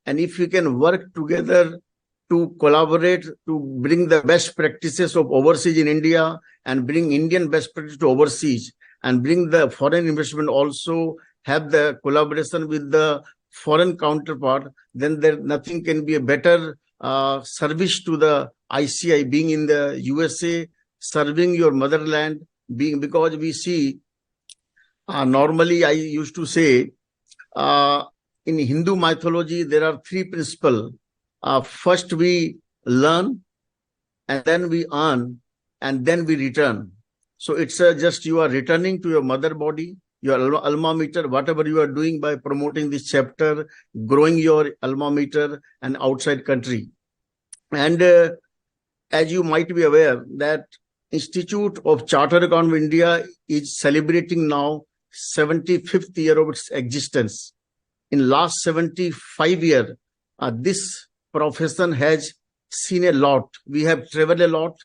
And if we can work together to collaborate to bring the best practices of overseas in India and bring Indian best practice to overseas and bring the foreign investment also have the collaboration with the foreign counterpart, then there nothing can be a better service to the ICAI being in the USA, serving your motherland, because we see normally I used to say in Hindu mythology there are three principles. First we learn, and then we earn, and then we return. So it's just you are returning to your mother body, your alma mater, whatever you are doing by promoting this chapter, growing your alma mater and outside country. And as you might be aware, that Institute of Chartered Accountants of India is celebrating now 75th year of its existence. In last 75 years, this profession has seen a lot. We have traveled a lot,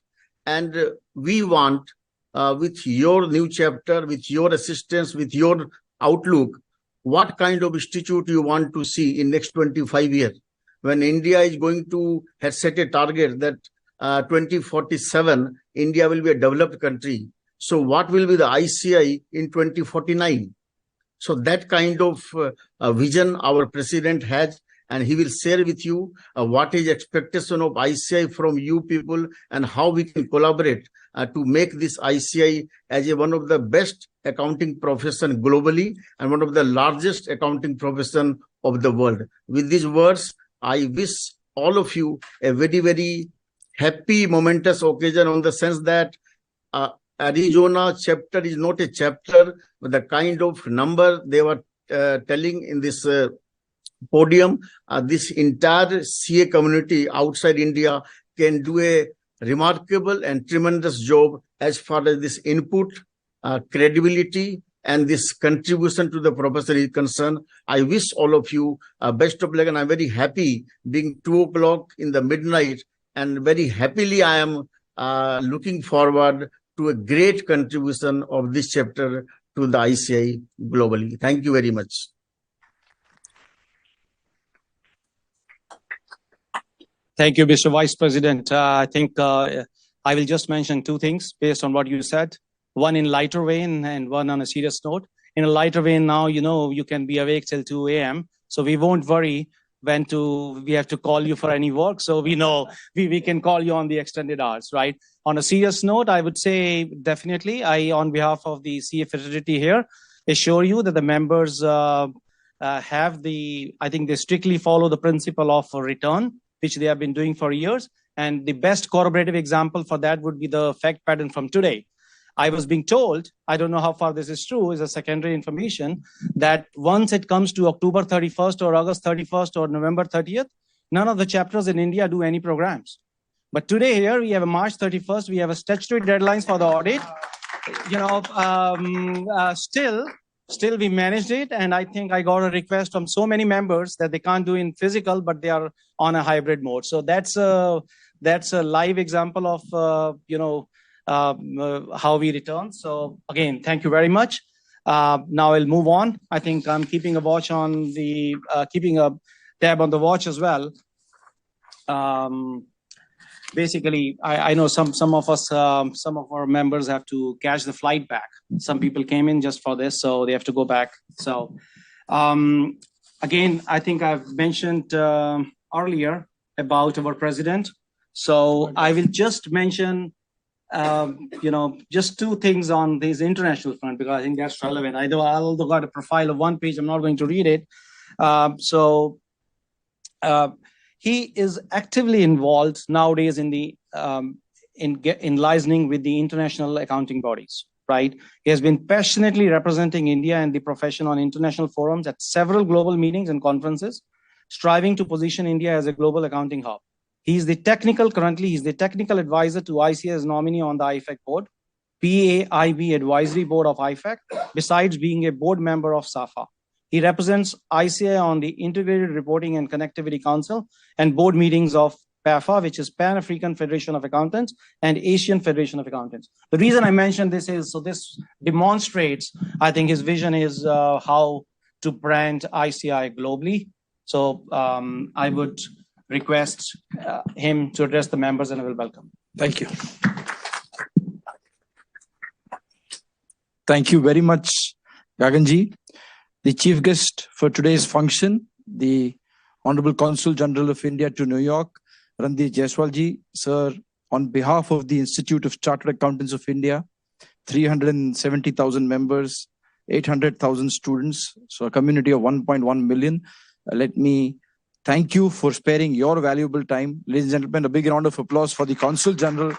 and we want, with your new chapter, with your assistance, with your outlook, what kind of institute you want to see in next 25 years. When India is going to have set a target that 2047, India will be a developed country. So what will be the ICAI in 2049? So that kind of vision our president has, and he will share with you what is expectation of ICAI from you people and how we can collaborate to make this ICAI as one of the best accounting profession globally and one of the largest accounting profession of the world. With these words, I wish all of you a very, very happy, momentous occasion, on the sense that Arizona chapter is not a chapter, but the kind of number they were telling in this podium, this entire CA community outside India can do a remarkable and tremendous job as far as this input, credibility, and this contribution to the profession is concerned. I wish all of you best of luck, and I'm very happy being 2 o'clock in the midnight, and very happily I am looking forward to a great contribution of this chapter to the ICAI globally. Thank you very much. Thank you, Mr. Vice President. I think I will just mention two things based on what you said. One in lighter vein and one on a serious note. In a lighter vein, now you know you can be awake till 2 a.m. So we won't worry when we have to call you for any work. So we know we can call you on the extended hours, right? On a serious note, I would say definitely I, on behalf of the CA fraternity here, assure you that the members I think they strictly follow the principle of return, which they have been doing for years. And the best corroborative example for that would be the fact pattern from today. I was being told, I don't know how far this is true, is a secondary information, that once it comes to October 31st or August 31st or November 30th, none of the chapters in India do any programs. But today here, we have a March 31st, we have a statutory deadlines for the audit. You know, still we managed it. And I think I got a request from so many members that they can't do in physical, but they are on a hybrid mode. So that's a live example of, how we return. So again, thank you very much. Now I'll move on. I think I'm keeping a watch on keeping a tab on the watch as well. basically, I know some of us, some of our members have to catch the flight back. Some people came in just for this, so they have to go back. So again, I think I've mentioned earlier about our president. So I will just mention, just two things on this international front, because I think that's relevant. I although got a profile of one page, I'm not going to read it. He is actively involved nowadays in the in liaising with the international accounting bodies. Right, he has been passionately representing India and the profession on international forums at several global meetings and conferences, striving to position India as a global accounting hub. Currently, he's the technical advisor to ICAI's nominee on the IFAC board, PAIB advisory board of IFAC, besides being a board member of SAFA. He represents ICAI on the Integrated Reporting and Connectivity Council and board meetings of PAFA, which is Pan-African Federation of Accountants, and Asian Federation of Accountants. The reason I mention this is, so this demonstrates, I think his vision is how to brand ICAI globally. So I would request him to address the members, and I will welcome. Thank you. Thank you very much, Gaganji. The chief guest for today's function, the Honorable Consul General of India to New York, Randhir Jaiswalji, sir, on behalf of the Institute of Chartered Accountants of India, 370,000 members, 800,000 students, so a community of 1.1 million. Let me thank you for sparing your valuable time. Ladies and gentlemen, a big round of applause for the Consul General,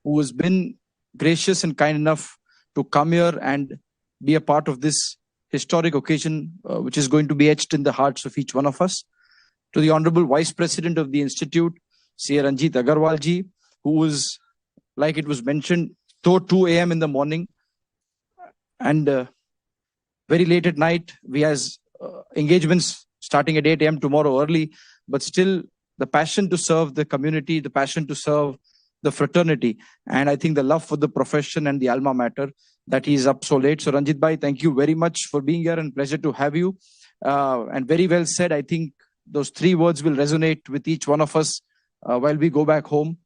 who has been gracious and kind enough to come here and be a part of this historic occasion, which is going to be etched in the hearts of each one of us. To the Honorable Vice President of the Institute, C. Ranjit Agarwalji, who was, like it was mentioned, till 2 a.m. in the morning and very late at night. We has engagements starting at 8 a.m. tomorrow early, but still the passion to serve the community, the passion to serve the fraternity, and I think the love for the profession and the alma mater, that he is up so late. So Ranjit Bhai, thank you very much for being here and pleasure to have you. And very well said. I think those three words will resonate with each one of us while we go back home: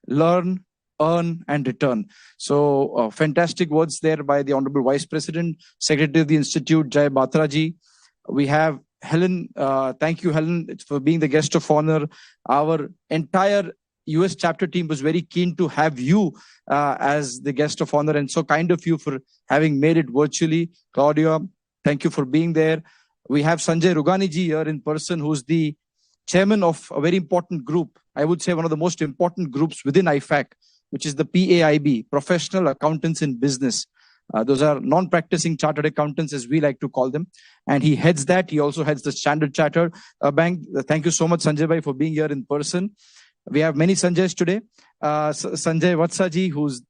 learn, earn, and return. So fantastic words there by the Honorable Vice President, Secretary of the Institute, Jai Batraji. We have Helen. Thank you, Helen, for being the guest of honor. Our entire US chapter team was very keen to have you as the guest of honor, and so kind of you for having made it virtually. Claudia, thank you for being there. We have Sanjay Rugani ji here in person, who's the chairman of a very important group. I would say one of the most important groups within IFAC, which is the PAIB, Professional Accountants in Business. Those are non-practicing chartered accountants, as we like to call them. And he heads that. He also heads the Standard Chartered Bank. Thank you so much, Sanjay bhai, for being here in person. We have many Sanjays today. Sanjay Vatsaji, who's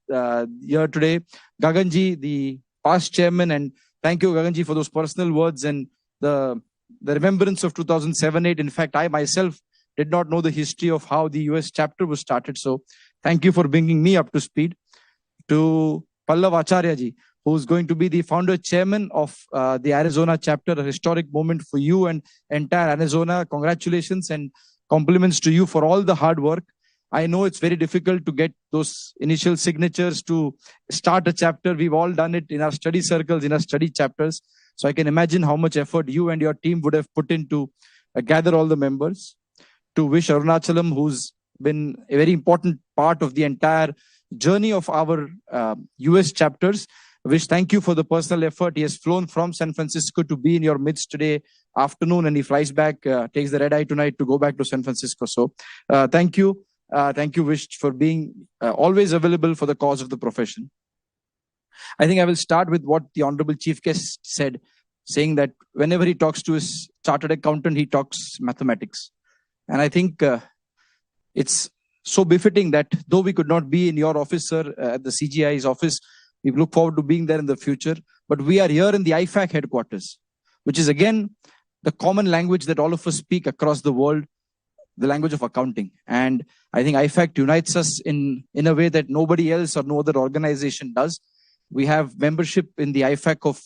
here today. Gaganji, the past chairman. And thank you, Gaganji, for those personal words and the remembrance of 2007-8. In fact, I myself did not know the history of how the US chapter was started. So thank you for bringing me up to speed. To Pallav Acharya ji, who's going to be the founder chairman of the Arizona chapter, a historic moment for you and entire Arizona. Congratulations and compliments to you for all the hard work. I know it's very difficult to get those initial signatures to start a chapter. We've all done it in our study circles, in our study chapters. So I can imagine how much effort you and your team would have put in to gather all the members. To Vish Arunachalam, who's been a very important part of the entire journey of our US chapters. Vish, thank you for the personal effort. He has flown from San Francisco to be in your midst today afternoon, and he flies back, takes the red eye tonight to go back to San Francisco. So thank you. Thank you, Vish, for being always available for the cause of the profession. I think I will start with what the Honorable Chief Guest said, saying that whenever he talks to his chartered accountant, he talks mathematics. And I think it's so befitting that though we could not be in your office, sir, at the CGI's office, we look forward to being there in the future. But we are here in the IFAC headquarters, which is again the common language that all of us speak across the world, the language of accounting. And I think IFAC unites us in a way that nobody else or no other organization does. We have membership in the IFAC of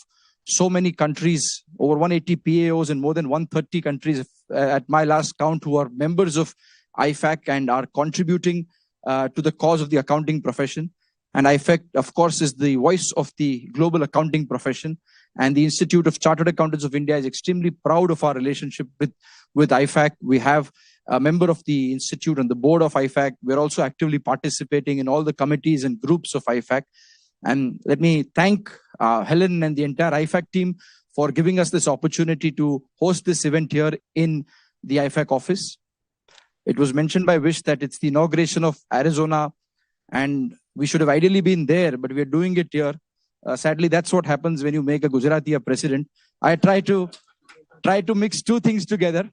so many countries, over 180 PAOs in more than 130 countries at my last count, who are members of IFAC and are contributing to the cause of the accounting profession. And IFAC, of course, is the voice of the global accounting profession. And the Institute of Chartered Accountants of India is extremely proud of our relationship with IFAC. We have a member of the institute on the board of IFAC. We're also actively participating in all the committees and groups of IFAC. And let me thank Helen and the entire IFAC team for giving us this opportunity to host this event here in the IFAC office. It was mentioned by Vish that it's the inauguration of Arizona, and we should have ideally been there, but we're doing it here. Sadly, that's what happens when you make a Gujarati a president. I try to mix two things together.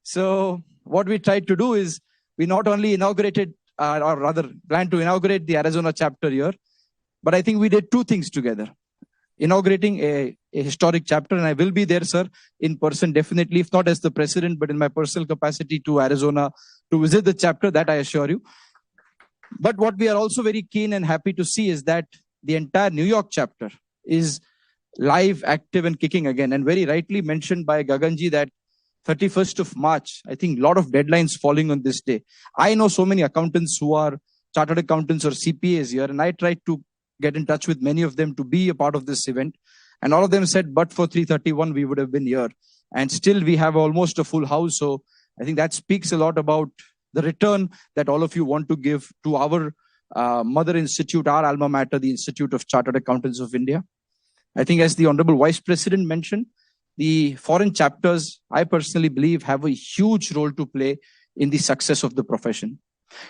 So what we tried to do is we not only inaugurated, or rather plan to inaugurate the Arizona chapter here, but I think we did two things together. Inaugurating a historic chapter, and I will be there, sir, in person, definitely, if not as the president, but in my personal capacity to Arizona to visit the chapter, that I assure you. But what we are also very keen and happy to see is that the entire New York chapter is live, active, and kicking again. And very rightly mentioned by Gaganji that 31st of March, I think a lot of deadlines falling on this day. I know so many accountants who are chartered accountants or CPAs here, and I tried to get in touch with many of them to be a part of this event. And all of them said, but for 331, we would have been here. And still we have almost a full house. So I think that speaks a lot about the return that all of you want to give to our mother institute, our alma mater, the Institute of Chartered Accountants of India. I think as the Honorable Vice President mentioned, the foreign chapters, I personally believe, have a huge role to play in the success of the profession.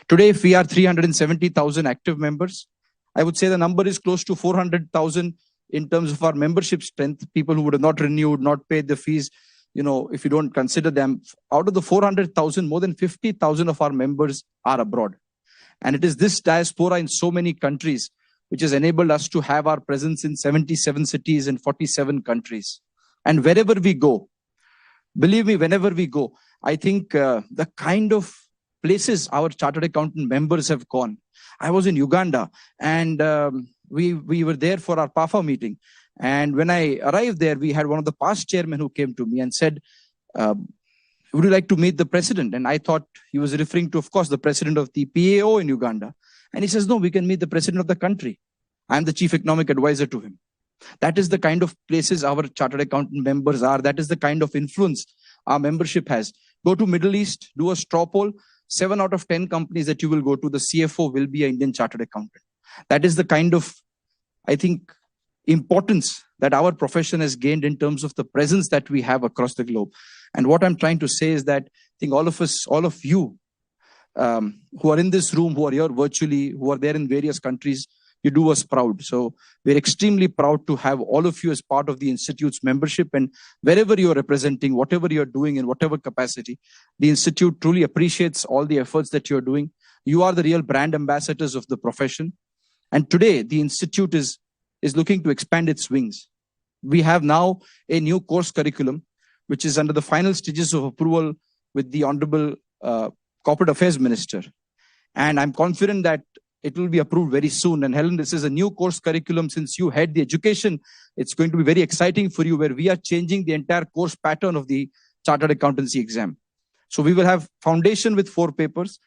Today, if we are 370,000 active members, I would say the number is close to 400,000 in terms of our membership strength, people who would have not renewed, not paid the fees. You know, if you don't consider them, out of the 400,000, more than 50,000 of our members are abroad. And it is this diaspora in so many countries which has enabled us to have our presence in 77 cities in 47 countries. And wherever we go, believe me, whenever we go, I think the kind of places our chartered accountant members have gone. I was in Uganda, and we were there for our PAFA meeting. And when I arrived there, we had one of the past chairmen who came to me and said, would you like to meet the president? And I thought he was referring to, of course, the president of the PAO in Uganda. And he says, no, we can meet the president of the country. I'm the chief economic advisor to him. That is the kind of places our chartered accountant members are. That is the kind of influence our membership has. Go to Middle East, do a straw poll. 7 out of 10 companies that you will go to, the CFO will be an Indian chartered accountant. That is the kind of, I think, importance that our profession has gained in terms of the presence that we have across the globe. And what I'm trying to say is that I think all of us, all of you who are in this room, who are here virtually, who are there in various countries, you do us proud. So we're extremely proud to have all of you as part of the Institute's membership. And wherever you're representing, whatever you're doing in whatever capacity, the Institute truly appreciates all the efforts that you're doing. You are the real brand ambassadors of the profession. And today, the Institute is looking to expand its wings. We have now a new course curriculum, which is under the final stages of approval with the Honorable Corporate Affairs Minister. And I'm confident that it will be approved very soon. And Helen, this is a new course curriculum. Since you head the education, it's going to be very exciting for you, where we are changing the entire course pattern of the Chartered Accountancy exam. So we will have foundation with 4 papers,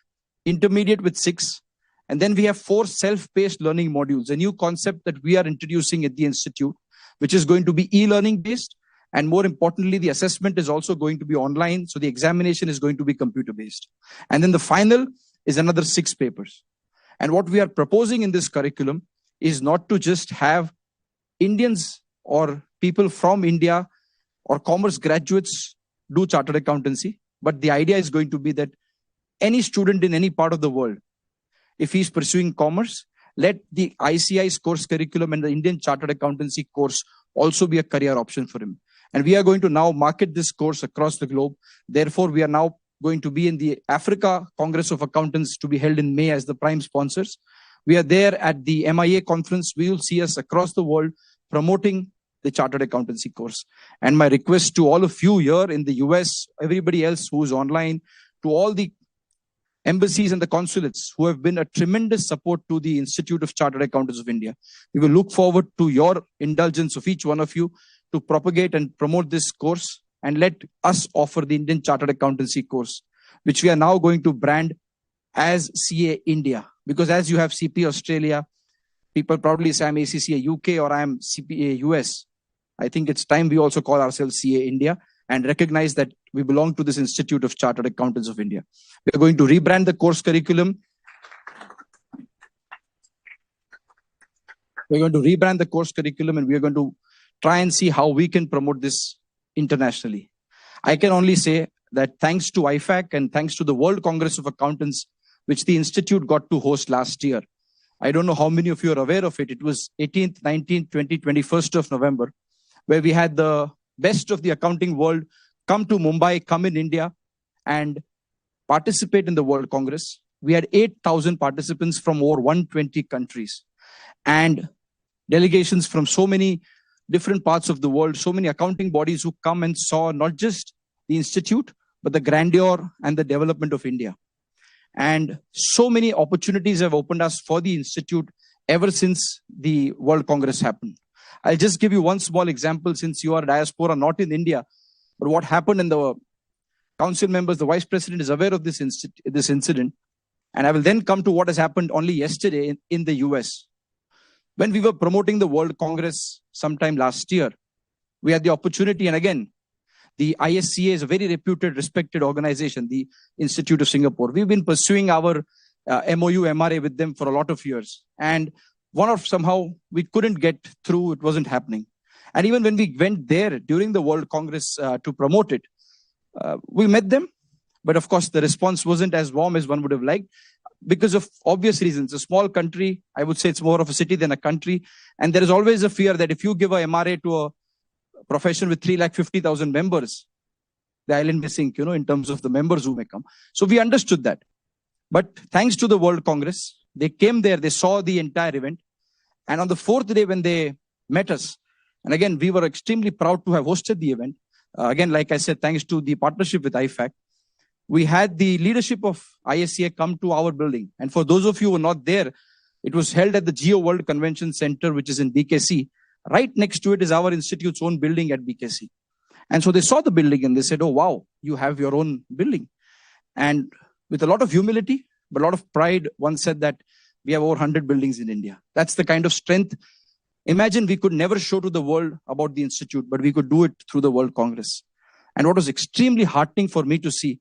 intermediate with 6, and then we have 4 self-paced learning modules, a new concept that we are introducing at the Institute, which is going to be e-learning based. And more importantly, the assessment is also going to be online. So the examination is going to be computer based. And then the final is another 6 papers. And what we are proposing in this curriculum is not to just have Indians or people from India or commerce graduates do chartered accountancy, but the idea is going to be that any student in any part of the world, if he's pursuing commerce, let the ICAI's course curriculum and the Indian Chartered Accountancy course also be a career option for him. And we are going to now market this course across the globe. Therefore, we are now going to be in the Africa Congress of Accountants to be held in May as the prime sponsors. We are there at the MIA conference. We will see us across the world promoting the Chartered Accountancy course. And my request to all of you here in the US, everybody else who is online, to all the embassies and the consulates who have been a tremendous support to the Institute of Chartered Accountants of India. We will look forward to your indulgence of each one of you to propagate and promote this course, and let us offer the Indian Chartered Accountancy course. which we are now going to brand as CA India. Because as you have CP Australia, people probably say I'm ACCA UK or I'm CPA US. I think it's time we also call ourselves CA India and recognize that we belong to this Institute of Chartered Accountants of India. We are going to rebrand the course curriculum. We're going to rebrand the course curriculum and we are going to try and see how we can promote this internationally. I can only say that thanks to IFAC and thanks to the World Congress of Accountants, which the Institute got to host last year. I don't know how many of you are aware of it. It was 18th, 19th, 20th, 21st of November, where we had the best of the accounting world come to Mumbai, come in India and participate in the World Congress. We had 8,000 participants from over 120 countries and delegations from so many different parts of the world, so many accounting bodies who come and saw not just the Institute, but the grandeur and the development of India. And so many opportunities have opened us for the Institute ever since the World Congress happened. I'll just give you one small example since you are diaspora, not in India, but what happened in the council members, the vice president is aware of this incident. And I will then come to what has happened only yesterday in the US. When we were promoting the World Congress sometime last year, we had the opportunity, and again, the ISCA is a very reputed, respected organization, the Institute of Singapore. We've been pursuing our MOU, MRA with them for a lot of years. And somehow we couldn't get through, it wasn't happening. And even when we went there during the World Congress to promote it, we met them. But of course, the response wasn't as warm as one would have liked because of obvious reasons. A small country, I would say it's more of a city than a country. And there is always a fear that if you give a MRA to a profession with 350,000 members, the island may sink, in terms of the members who may come. So we understood that. But thanks to the World Congress, they came there, they saw the entire event. And on the fourth day when they met us, and again, we were extremely proud to have hosted the event. Again, like I said, thanks to the partnership with IFAC, we had the leadership of ISCA come to our building. And for those of you who were not there, it was held at the Geo World Convention Center, which is in BKC. Right next to it is our institute's own building at BKC. And so they saw the building and they said, oh, wow, you have your own building. And with a lot of humility, but a lot of pride, one said that we have over 100 buildings in India. That's the kind of strength. Imagine we could never show to the world about the Institute, but we could do it through the World Congress. And what was extremely heartening for me to see,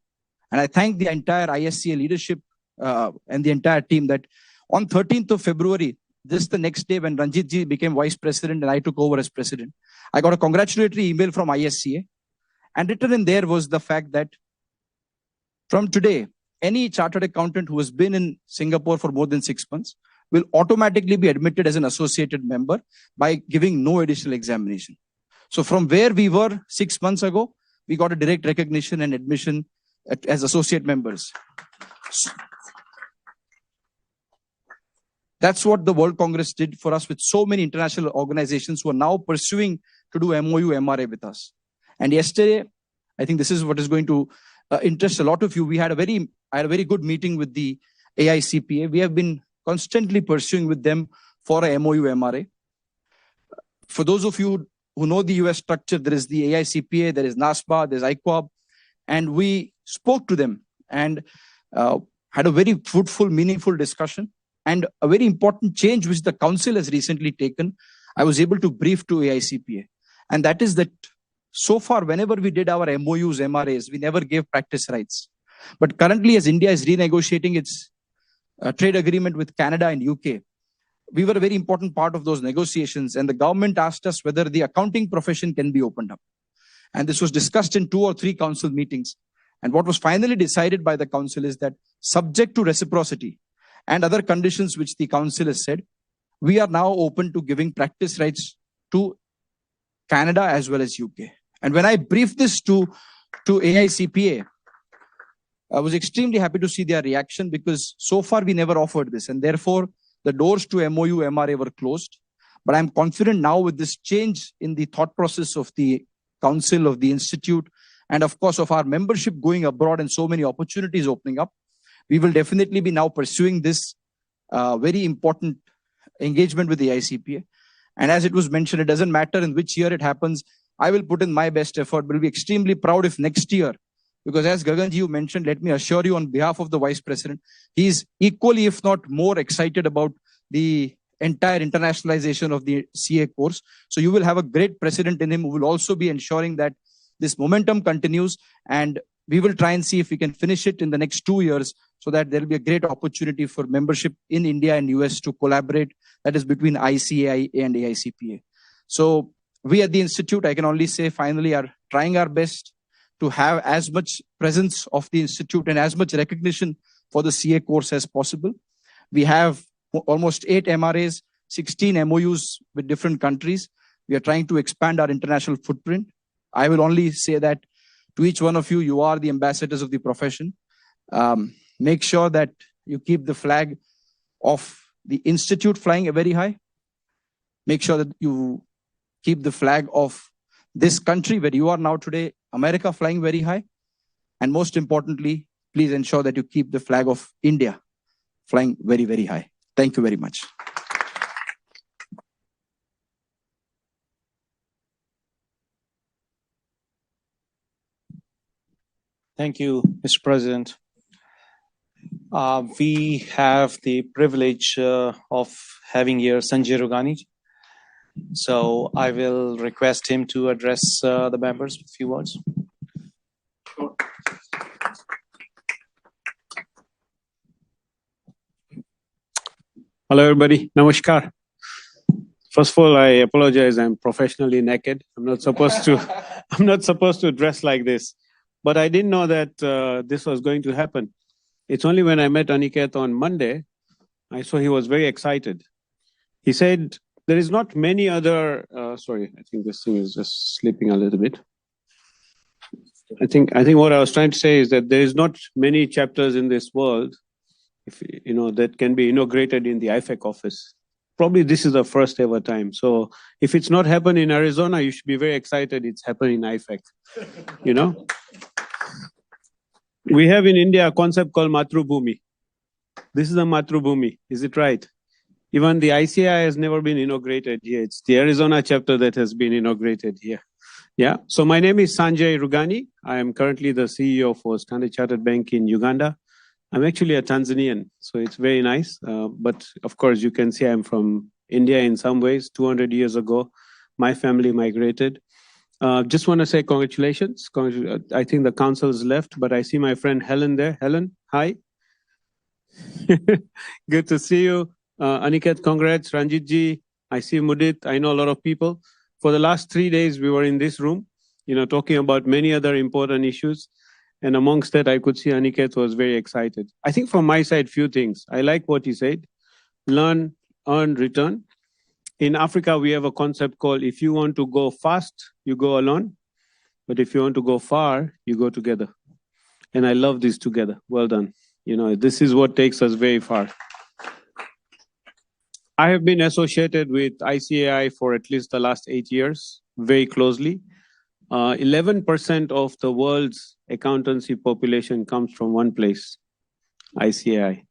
and I thank the entire ISCA leadership and the entire team that on 13th of February, this the next day when Ranjit ji became vice president and I took over as president, I got a congratulatory email from ISCA. And written in there was the fact that from today, any chartered accountant who has been in Singapore for more than 6 months will automatically be admitted as an associated member by giving no additional examination. So from where we were 6 months ago, we got a direct recognition and admission as associate members. That's what the World Congress did for us with so many international organizations who are now pursuing to do MOU, MRA with us. And yesterday, I think this is what is going to interest a lot of you. I had a very good meeting with the AICPA. We have been constantly pursuing with them for a MOU, MRA. For those of you who know the US structure, there is the AICPA, there is NASPA, there's ICAI, and we spoke to them and had a very fruitful, meaningful discussion. And a very important change which the council has recently taken, I was able to brief to AICPA. And that is that so far, whenever we did our MOUs, MRAs, we never gave practice rights. But currently, as India is renegotiating its trade agreement with Canada and UK, we were a very important part of those negotiations. And the government asked us whether the accounting profession can be opened up. And this was discussed in 2 or 3 council meetings. And what was finally decided by the council is that subject to reciprocity and other conditions which the council has said, we are now open to giving practice rights to Canada as well as UK. And when I briefed this to AICPA, I was extremely happy to see their reaction because so far we never offered this. And therefore, the doors to MOU, MRA were closed. But I'm confident now with this change in the thought process of the council, of the institute, and of course of our membership going abroad and so many opportunities opening up, we will definitely be now pursuing this very important engagement with the ICPA. And as it was mentioned, it doesn't matter in which year it happens. I will put in my best effort. We'll be extremely proud if next year because as Gaganji you mentioned, let me assure you on behalf of the Vice President, he is equally, if not more, excited about the entire internationalization of the CA course. So you will have a great president in him who will also be ensuring that this momentum continues, and we will try and see if we can finish it in the next 2 years so that there will be a great opportunity for membership in India and US to collaborate. That is between ICAI and AICPA. So we at the Institute, I can only say finally are trying our best to have as much presence of the Institute and as much recognition for the CA course as possible. We have almost 8 MRAs, 16 MOUs with different countries. We are trying to expand our international footprint. I will only say that to each one of you, you are the ambassadors of the profession. Make sure that you keep the flag of the Institute flying very high. Make sure that you keep the flag of this country where you are now today, America, flying very high. And most importantly, please ensure that you keep the flag of India flying very, very high. Thank you very much. Thank you, Mr. President. We have the privilege of having here Sanjay Rugani. So I will request him to address the members with a few words. Hello, everybody. Namaskar. First of all, I apologize. I'm professionally naked. I'm not supposed to dress like this. But I didn't know that this was going to happen. It's only when I met Aniket on Monday, I saw he was very excited. He said, there is not many other, sorry, I think this thing is just slipping a little bit. I think what I was trying to say is that there is not many chapters in this world, that can be inaugurated in the IFAC office. Probably this is the first ever time. So if it's not happened in Arizona, you should be very excited it's happened in IFAC, We have in India a concept called Matrubhumi. This is a Matrubhumi, is it right? Even the ICAI has never been inaugurated here. It's the Arizona chapter that has been inaugurated here. Yeah. So my name is Sanjay Rugani. I am currently the CEO for Standard Chartered Bank in Uganda. I'm actually a Tanzanian, so it's very nice. But of course, you can see I'm from India in some ways. 200 years ago, my family migrated. Just want to say congratulations. I think the council's left, but I see my friend Helen there. Helen, hi. Good to see you. Aniket, congrats. Ranjitji, I see Mudit. I know a lot of people. For the last 3 days, we were in this room, talking about many other important issues. And amongst that, I could see Aniket was very excited. I think from my side, few things. I like what he said. Learn, earn, return. In Africa, we have a concept called if you want to go fast, you go alone. But if you want to go far, you go together. And I love this together. Well done. This is what takes us very far. I have been associated with ICAI for at least the last 8 years, very closely. 11% of the world's accountancy population comes from one place, ICAI.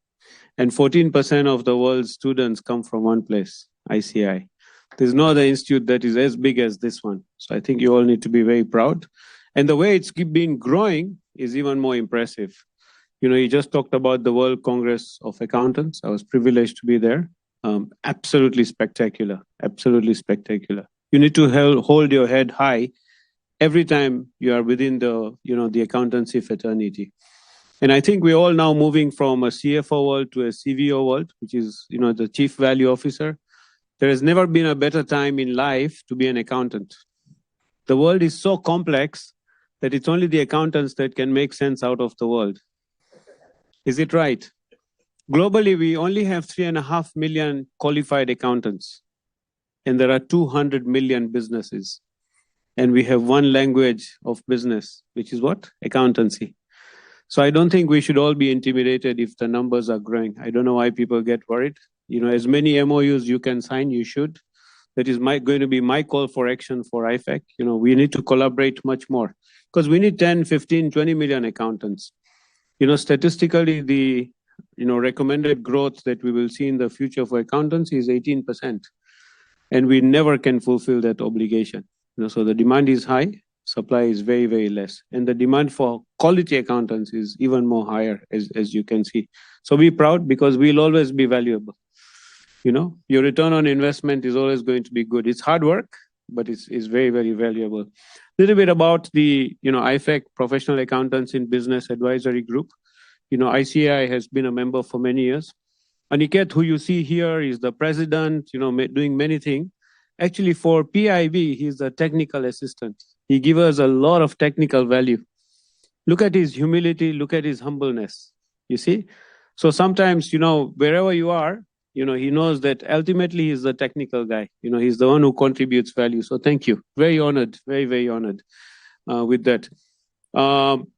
And 14% of the world's students come from one place, ICAI. There's no other institute that is as big as this one. So I think you all need to be very proud. And the way it's been growing is even more impressive. You just talked about the World Congress of Accountants. I was privileged to be there. Absolutely spectacular. Absolutely spectacular. You need to hold your head high every time you are within the accountancy fraternity. And I think we're all now moving from a CFO world to a CVO world, which is, the Chief Value Officer. There has never been a better time in life to be an accountant. The world is so complex that it's only the accountants that can make sense out of the world. Is it right? Globally, we only have 3.5 million qualified accountants, and there are 200 million businesses. And we have one language of business, which is what? Accountancy. So I don't think we should all be intimidated if the numbers are growing. I don't know why people get worried. As many MOUs you can sign, you should. That is going to be my call for action for IFAC. We need to collaborate much more because we need 10, 15, 20 million accountants. Statistically, the recommended growth that we will see in the future for accountancy is 18%. And we never can fulfill that obligation. So the demand is high. Supply is very, very less. And the demand for quality accountants is even more higher, as you can see. So be proud, because we'll always be valuable. You know, your return on investment is always going to be good. It's hard work, but it's very, very valuable. A little bit about the, IFAC, Professional Accountants in Business Advisory Group. ICAI has been a member for many years. Aniket, who you see here, is the president, doing many things. Actually, for PIB, he's a technical assistant. He gives us a lot of technical value. Look at his humility, look at his humbleness, you see? So sometimes, wherever you are, he knows that ultimately he's the technical guy. He's the one who contributes value. So thank you. Very honored, very, very honored with that.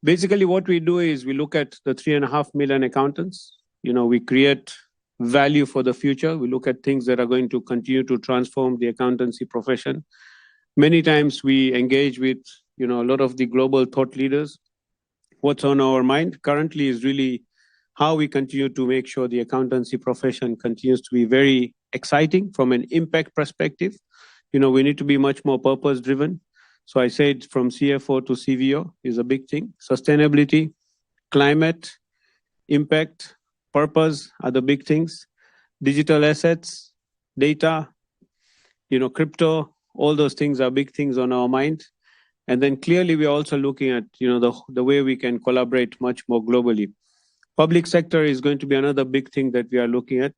Basically, what we do is we look at the 3.5 million accountants. We create value for the future. We look at things that are going to continue to transform the accountancy profession. Many times we engage with, a lot of the global thought leaders. What's on our mind currently is really how we continue to make sure the accountancy profession continues to be very exciting from an impact perspective. We need to be much more purpose driven. So I said from CFO to CVO is a big thing. Sustainability, climate, impact, purpose are the big things. Digital assets, data, crypto, all those things are big things on our mind. And then clearly we're also looking at, the way we can collaborate much more globally. Public sector is going to be another big thing that we are looking at.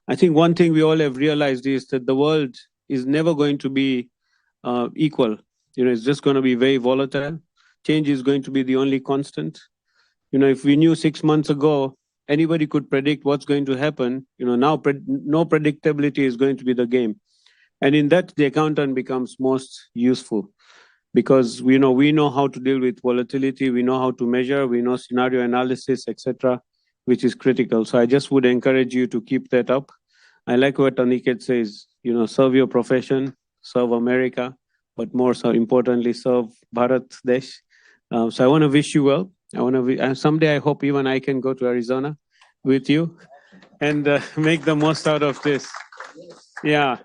I think one thing we all have realized is that the world is never going to be equal. It's just going to be very volatile. Change is going to be the only constant. If we knew 6 months ago, anybody could predict what's going to happen. Now no predictability is going to be the game. And in that, the accountant becomes most useful, because we know how to deal with volatility, we know how to measure, we know scenario analysis, etc., which is critical. So I just would encourage you to keep that up. I like what Aniket says, serve your profession, serve America, but more so importantly, serve Bharat Desh. So I want to wish you well. Someday I hope even I can go to Arizona with you and make the most out of this. Yeah.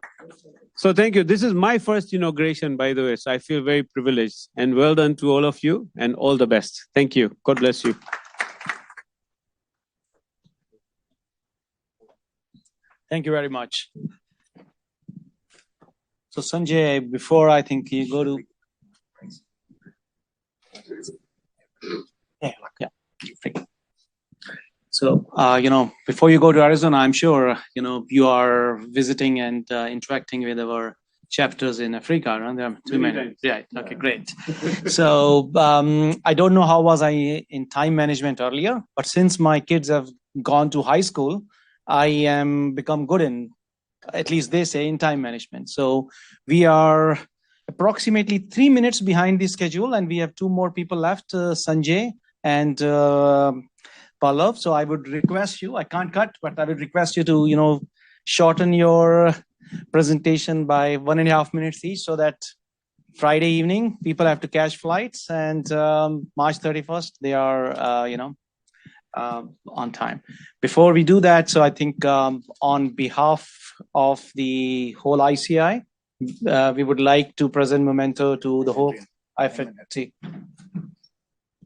So thank you. This is my first inauguration, by the way. So I feel very privileged, and well done to all of you, and all the best. Thank you. God bless you. Thank you very much. So Sanjay, before I think you go to... Yeah. So, before you go to Arizona, I'm sure, you are visiting and interacting with our chapters in Africa, right? There are too many. Yeah. Okay, great. So, I don't know how was I in time management earlier, but since my kids have gone to high school, I am become good in, at least they say, in time management. So we are approximately 3 minutes behind the schedule, and we have 2 more people left, Sanjay and Pallav. So I would request you, I can't cut, but I would request you to, shorten your presentation by 1.5 minutes each, so that Friday evening people have to catch flights, and March 31st, they are, on time. Before we do that, so I think on behalf of the whole ICAI, we would like to present memento to the whole IFAC.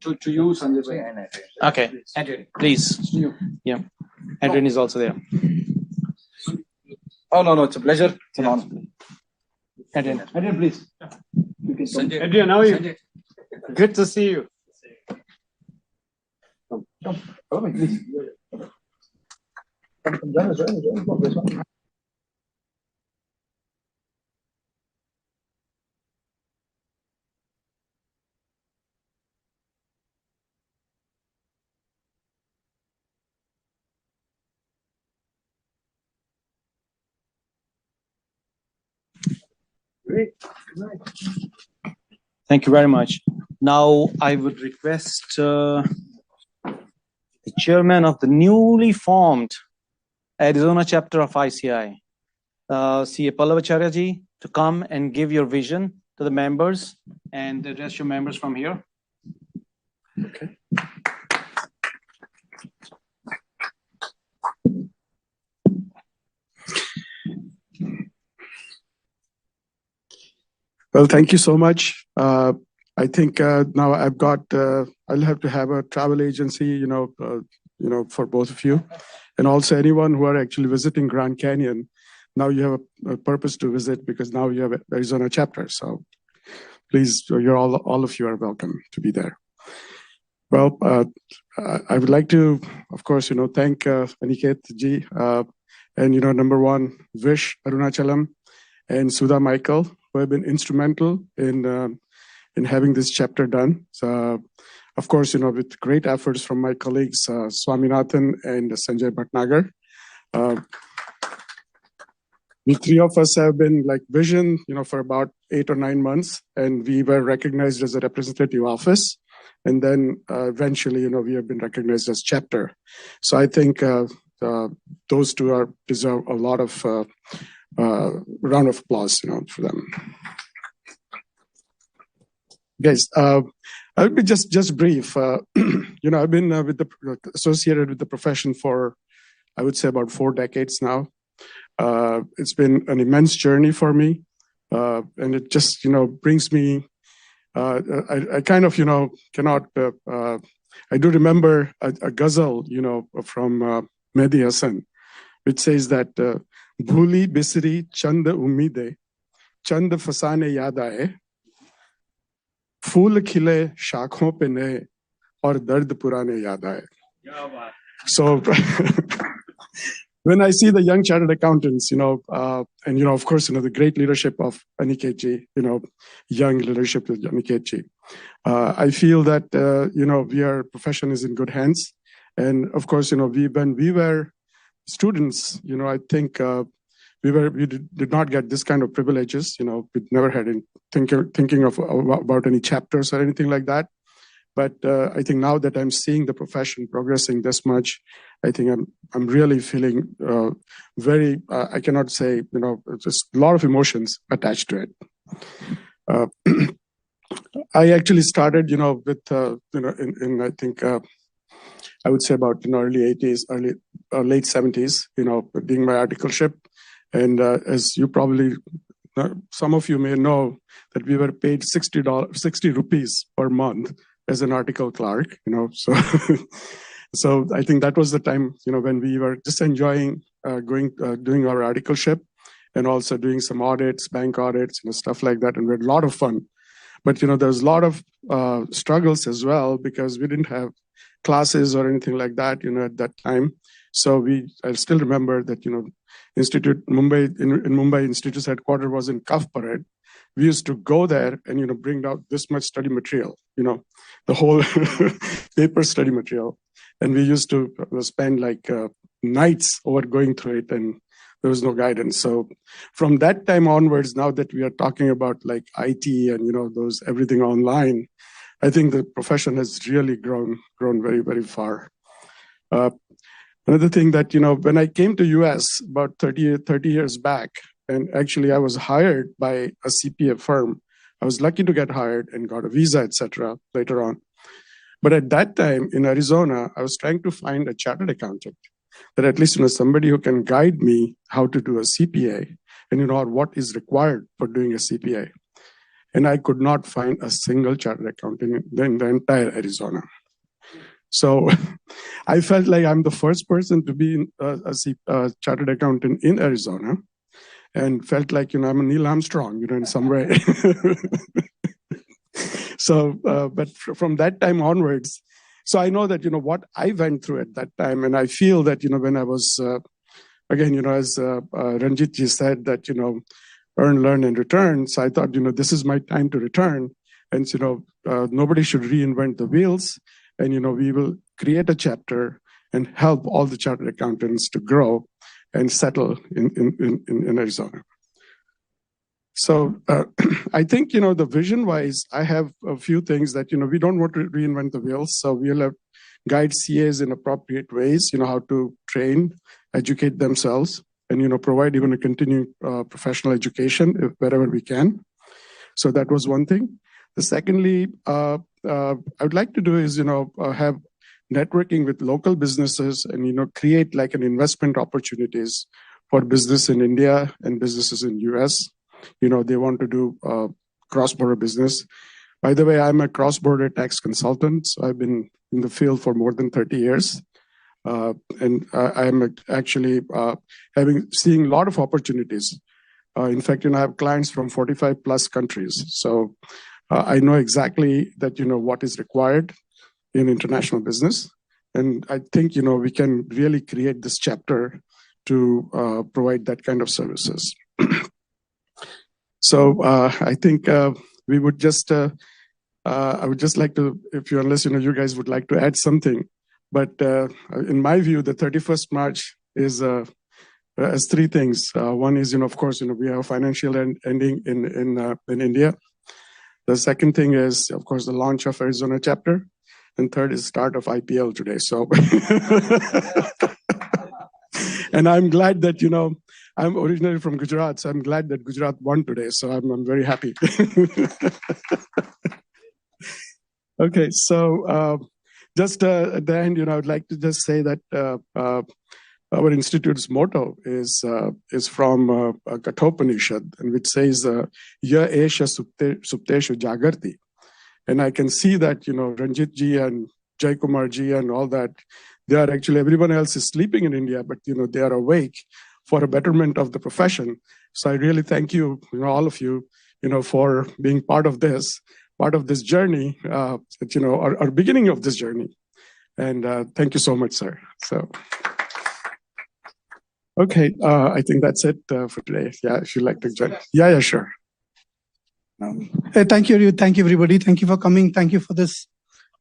To you, Sanjay. Okay, Adrian, please. Yeah, Adrian is also there. Oh, no, it's a pleasure. It's an honor. Adrian, please. Sanjay. Adrian, how are you? Sanjay. Good to see you. Come, please. Join. Great. Thank you very much. Now I would request the chairman of the newly formed Arizona chapter of ICAI, CA Pallavacharya ji, to come and give your vision to the members and address your members from here. Okay. Well, thank you so much. I think now I've got. I'll have to have a travel agency, for both of you, and also anyone who are actually visiting Grand Canyon. Now you have a purpose to visit because now you have an Arizona chapter. So please, you're all of you are welcome to be there. Well, I would like to, of course, thank Aniket ji, and number one, Vish Arunachalam and Sudha Michael, who have been instrumental in having this chapter done. So, of course, with great efforts from my colleagues Swaminathan and Sanjay Bhatnagar. The three of us have been like vision, for about 8 or 9 months, and we were recognized as a representative office. And then eventually, we have been recognized as chapter. So I think those two deserve a lot of round of applause, for them. Guys, I'll be just brief. I've been associated with the profession for, I would say, about 4 decades now. It's been an immense journey for me, and it just brings me. I kind of cannot. I do remember a ghazal from Mehdi Hasan, which says that "Bhuli bisri chand umide, chand fasane yaad aaye, फूल खिले शाखों पे नए और दर्द पुराने याद आए." So when I see the young chartered accountants, and of course, the great leadership of Aniket ji, young leadership of Aniket ji, I feel that our profession is in good hands. And of course, when we were students, I think we did not get this kind of privileges. We never had thinking about any chapters or anything like that. But I think now that I'm seeing the profession progressing this much, I think I'm really feeling very. I cannot say, just a lot of emotions attached to it. I actually started, with in I think I would say about early 80s, late 70s, doing my articleship. And as you probably, some of you may know that we were paid $60 rupees per month as an article clerk, so so I think that was the time, when we were just enjoying doing our articleship and also doing some audits, bank audits, stuff like that, and we had a lot of fun. But there's a lot of struggles as well because we didn't have classes or anything like that, at that time. So I still remember that, Institute Mumbai in Mumbai Institute's headquarters was in Cuff Parade. We used to go there and bring out this much study material, the whole paper study material, and we used to spend like nights over going through it, and there was no guidance. So from that time onwards, now that we are talking about like IT and those everything online, I think the profession has really grown very, very far. Another thing that, when I came to US about 30 years back, and actually I was hired by a CPA firm. I was lucky to get hired and got a visa, etc. later on. But at that time in Arizona, I was trying to find a chartered accountant that at least, somebody who can guide me how to do a CPA and, or what is required for doing a CPA. And I could not find a single chartered accountant in the entire Arizona. So I felt like I'm the first person to be a chartered accountant in Arizona, and felt like, I'm a Neil Armstrong, in some way. So, but from that time onwards, so I know that, what I went through at that time, and I feel that, when I was, again, as Ranjit ji said that, earn, learn, and return. So I thought, this is my time to return. And, nobody should reinvent the wheels. And, we will create a chapter and help all the chartered accountants to grow and settle in Arizona. So I think, the vision-wise, I have a few things that, we don't want to reinvent the wheels. So we'll have guide CAs in appropriate ways, how to train, educate themselves, and, provide even a continuing professional education wherever we can. So that was one thing. The secondly, I would like to do is, have networking with local businesses and, create like an investment opportunities for business in India and businesses in US. They want to do cross-border business. By the way, I'm a cross-border tax consultant, so I've been in the field for more than 30 years. And I'm actually seeing a lot of opportunities. In fact, I have clients from 45 plus countries. So I know exactly that, what is required in international business. And I think, we can really create this chapter to provide that kind of services. So I think we would just, I would just like to, unless you guys would like to add something, but in my view, the 31st March is has three things. One is, of course, we have financial ending in India. The second thing is, of course, the launch of Arizona chapter, and third is start of IPL today. So, and I'm glad that I'm originally from Gujarat, so I'm glad that Gujarat won today. So I'm very happy. Okay, so just at the end, I would like to just say that our institute's motto is from Kathopanishad, and which says, "Ya Esha Supteshu Jagarti." And I can see that Ranjit ji and Jai Kumar ji and all that, they are actually, everyone else is sleeping in India, but they are awake for a betterment of the profession. So I really thank you, all of you, for being part of this journey, our beginning of this journey. And thank you so much, sir. So, okay, I think that's it for today. Yeah, if you'd like to join. Yeah, sure. Thank you, everybody. Thank you for coming. Thank you for this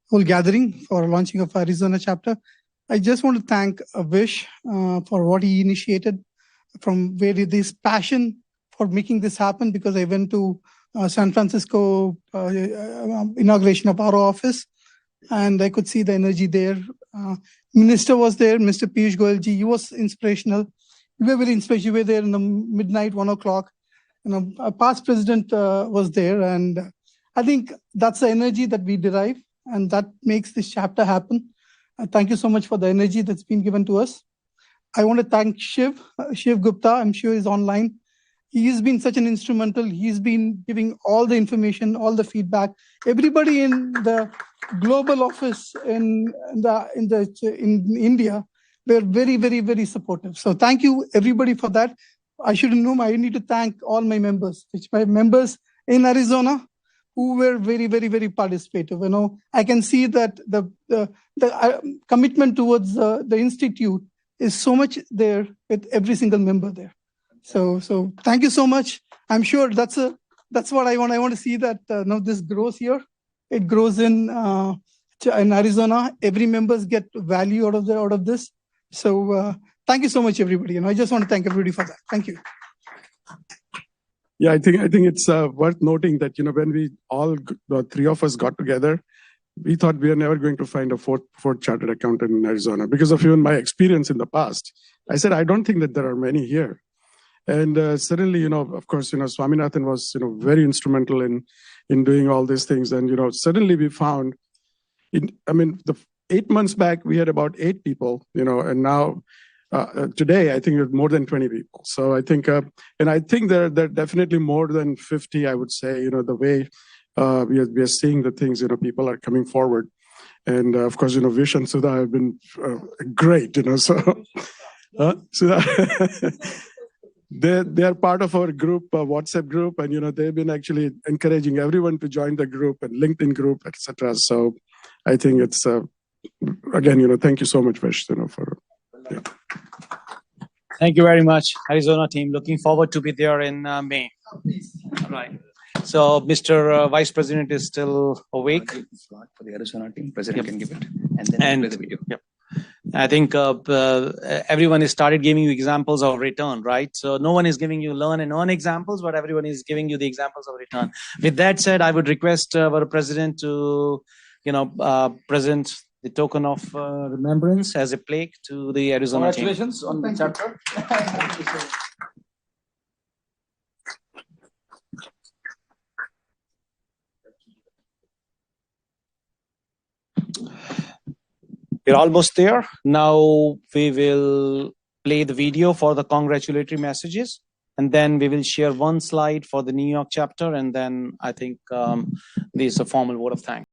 whole gathering for launching of Arizona chapter. I just want to thank Vish for what he initiated, from where this passion for making this happen, because I went to San Francisco inauguration of our office, and I could see the energy there. Minister was there, Mr. Piyush Goyal ji. He was inspirational. You were very inspirational. You were there in the midnight, 1 o'clock. A past president was there, and I think that's the energy that we derive, and that makes this chapter happen. Thank you so much for the energy that's been given to us. I want to thank Shiv Gupta. I'm sure he's online. He's been such an instrumental. He's been giving all the information, all the feedback. Everybody in the global office in India were very, very, very supportive. So thank you, everybody, for that. I shouldn't know. I need to thank all my members, my members in Arizona, who were very, very, very participative. I can see that the commitment towards the institute is so much there with every single member there. So thank you so much. I'm sure that's what I want. I want to see that now this grows here. It grows in Arizona. Every members get value out of this. So thank you so much, everybody. I just want to thank everybody for that. Thank you. Yeah, I think it's worth noting that when we all, the three of us got together, we thought we are never going to find a fourth chartered accountant in Arizona because of even my experience in the past. I said I don't think that there are many here, and suddenly, of course, Swaminathan was very instrumental in doing all these things, and suddenly we found, the 8 months back we had about 8 people, and now. Today, I think we have more than 20 people. So I think, and I think there are definitely more than 50, I would say, the way we are seeing the things, people are coming forward. And of course, Vish and Sudha have been great, so they are part of our group, WhatsApp group, and they've been actually encouraging everyone to join the group and LinkedIn group, etc. So I think it's, again, thank you so much, Vish, for. Yeah. Thank you very much, Arizona team. Looking forward to be there in May. All right. So, Mr. Vice President is still awake. For the Arizona team, President can give it, and then play the video. Yep. I think everyone has started giving you examples of return, right? So no one is giving you learn and earn examples, but everyone is giving you the examples of return. With that said, I would request our president to, present the token of remembrance as a plaque to the Arizona team. Congratulations on the chapter. We're almost there. Now we will play the video for the congratulatory messages. and then we will share one slide for the New York chapter, and then I think this is a formal vote of thanks.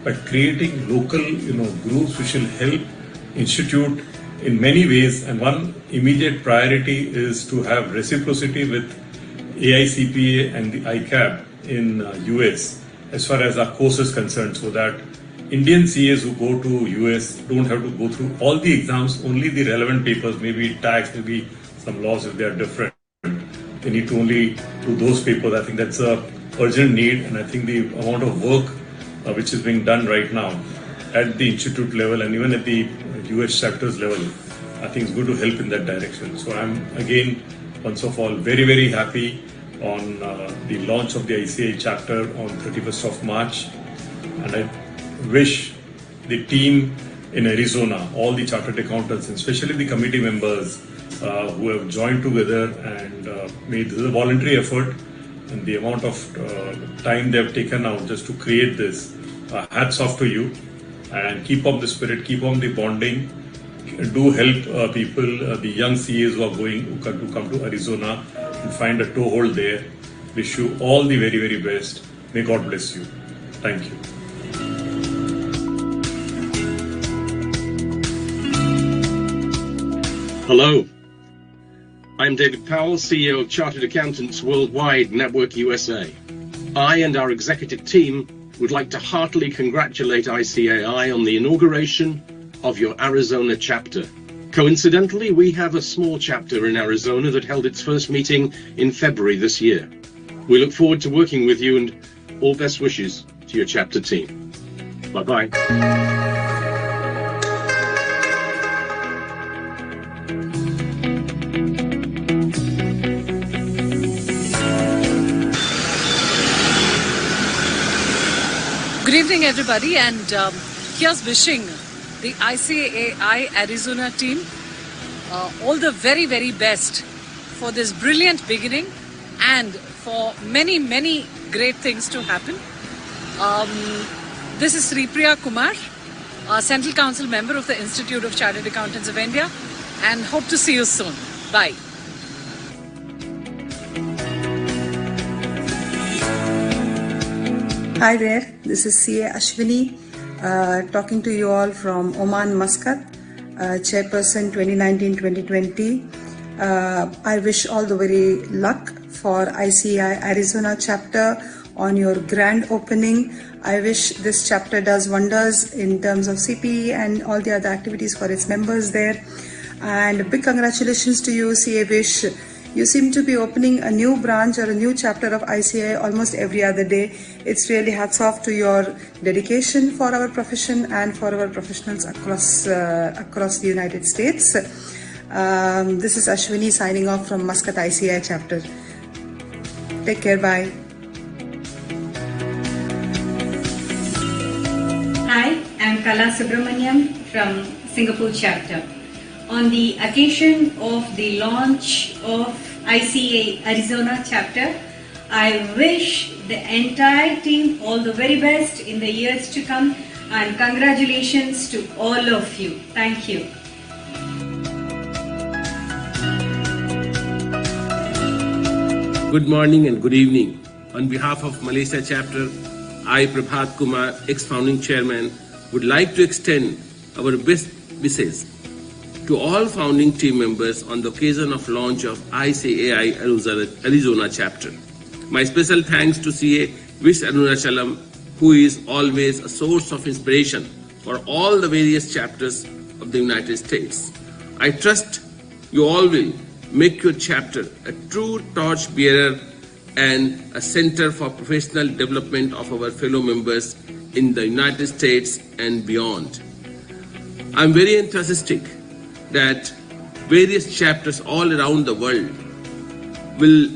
By creating local, groups which will help institute in many ways, and one immediate priority is to have reciprocity with AICPA and the ICAI in US as far as our course is concerned, so that Indian CAs who go to US don't have to go through all the exams, only the relevant papers, maybe tax, maybe some laws if they are different. They need to only do those papers. I think that's a urgent need, and I think the amount of work which is being done right now at the institute level and even at the US chapters level, I think it's going to help in that direction. So I'm again, once of all, very, very happy on the launch of the ICAI chapter on 31st of March. And I wish the team in Arizona, all the chartered accountants, and especially the committee members who have joined together and made this a voluntary effort, and the amount of time they have taken out just to create this. Hats off to you, and keep up the spirit, keep on the bonding. Do help people, the young CAs who are going to come to Arizona and find a toehold there. Wish you all the very, very best. May God bless you. Thank you. Hello. I'm David Powell, CEO of Chartered Accountants Worldwide Network USA. I and our executive team would like to heartily congratulate ICAI on the inauguration of your Arizona chapter. Coincidentally, we have a small chapter in Arizona that held its first meeting in February this year. We look forward to working with you, and all best wishes to your chapter team. Bye-bye. Good evening, everybody, and here's wishing the ICAI Arizona team all the very, very best for this brilliant beginning and for many, many great things to happen. This is Sri Priya Kumar, Central Council member of the Institute of Chartered Accountants of India, and hope to see you soon. Bye. Hi there, this is CA Ashwini talking to you all from Oman, Muscat, Chairperson 2019-2020. I wish all the very luck for ICAI Arizona chapter on your grand opening. I wish this chapter does wonders in terms of CPE and all the other activities for its members there. And big congratulations to you, CA Vish. You seem to be opening a new branch or a new chapter of ICAI almost every other day. It's really hats off to your dedication for our profession and for our professionals across the United States. This is Ashwini signing off from Muscat ICAI chapter. Take care, bye. Hi, I'm Kala Subramaniam from Singapore chapter. On the occasion of the launch of ICAI Arizona chapter, I wish the entire team all the very best in the years to come, and congratulations to all of you. Thank you. Good morning and good evening. On behalf of Malaysia chapter, I, Prabhat Kumar, ex-founding chairman, would like to extend our best wishes to all founding team members on the occasion of launch of ICAI Arizona chapter. My special thanks to CA Vish Arunachalam, who is always a source of inspiration for all the various chapters of the United States. I trust you all will make your chapter a true torch bearer and a center for professional development of our fellow members in the United States and beyond. I'm very enthusiastic that various chapters all around the world will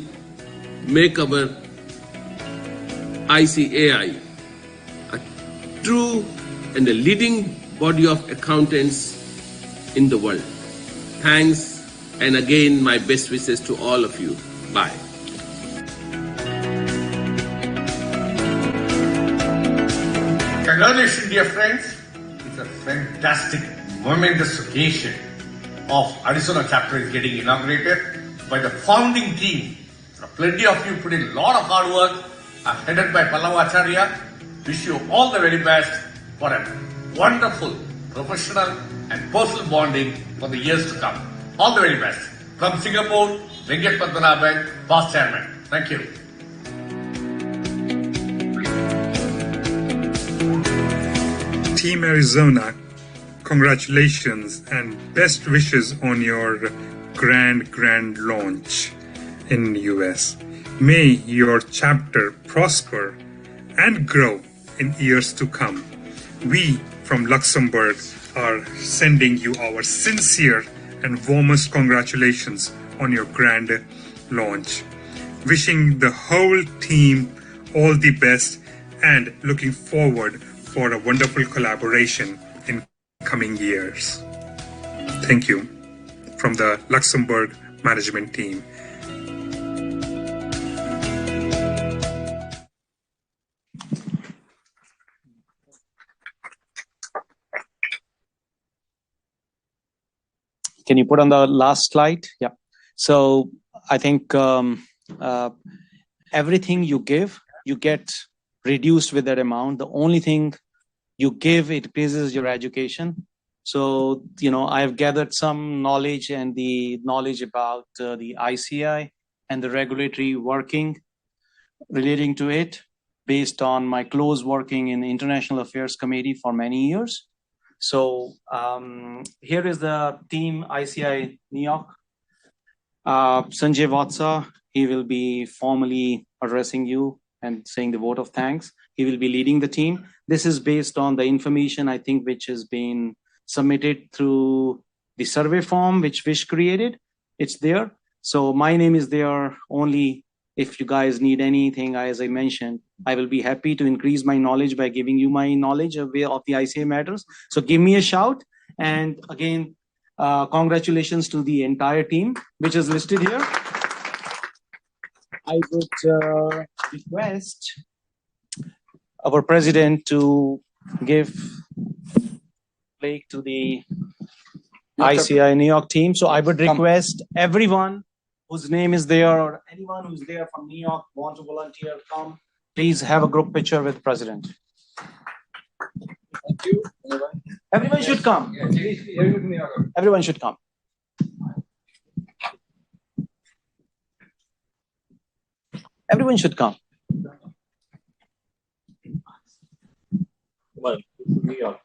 make our ICAI a true and a leading body of accountants in the world. Thanks, and again my best wishes to all of you. Bye. Congratulations, dear friends. It's a fantastic, momentous occasion of Arizona chapter is getting inaugurated by the founding team. Plenty of you put in a lot of hard work, headed by Pallav Acharya. Wish you all the very best for a wonderful professional and personal bonding for the years to come. All the very best. From Singapore, Venkat Padmanabhan, past chairman. Thank you. Team Arizona, congratulations and best wishes on your grand launch in US. May your chapter prosper and grow in years to come. We from Luxembourg are sending you our sincere and warmest congratulations on your grand launch. Wishing the whole team all the best and looking forward for a wonderful collaboration in coming years. Thank you from the Luxembourg management team. Can you put on the last slide? Yeah. So I think everything you give, you get reduced with that amount. The only thing you give, it increases your education. So, I've gathered some knowledge and the knowledge about the ICAI and the regulatory working relating to it based on my close working in the International Affairs Committee for many years. So here is the team ICAI New York. Sanjay Vatsa, he will be formally addressing you and saying the vote of thanks. He will be leading the team. This is based on the information, I think, which has been submitted through the survey form, which Vish created. It's there. So my name is there only if you guys need anything. As I mentioned, I will be happy to increase my knowledge by giving you my knowledge of the ICAI matters. So give me a shout. And again, congratulations to the entire team, which is listed here. I would request our president to give play to the ICAI New York team. So I would request everyone whose name is there or anyone who's there from New York want to volunteer, come Please have a group picture with President. Thank you. Everyone should come. Everyone should come. Everyone should come. Come on, New York.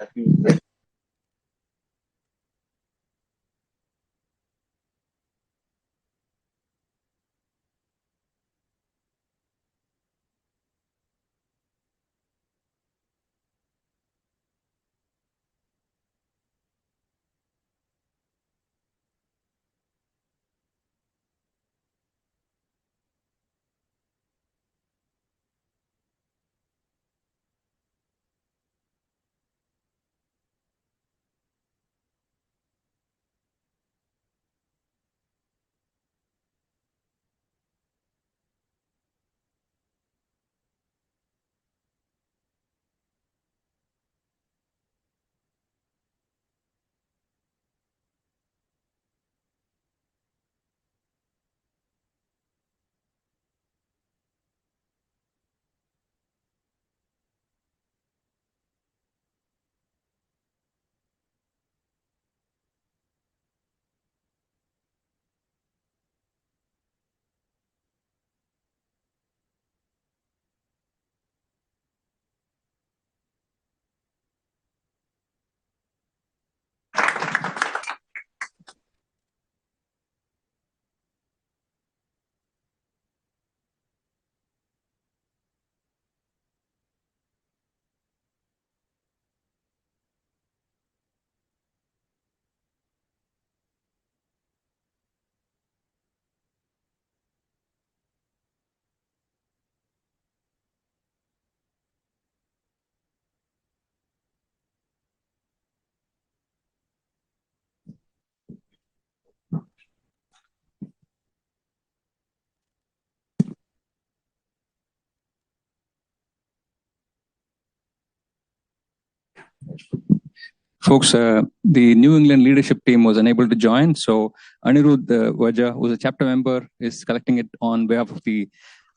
Folks, the New England leadership team was unable to join, so Anirudh Vaja, who's a chapter member, is collecting it on behalf of the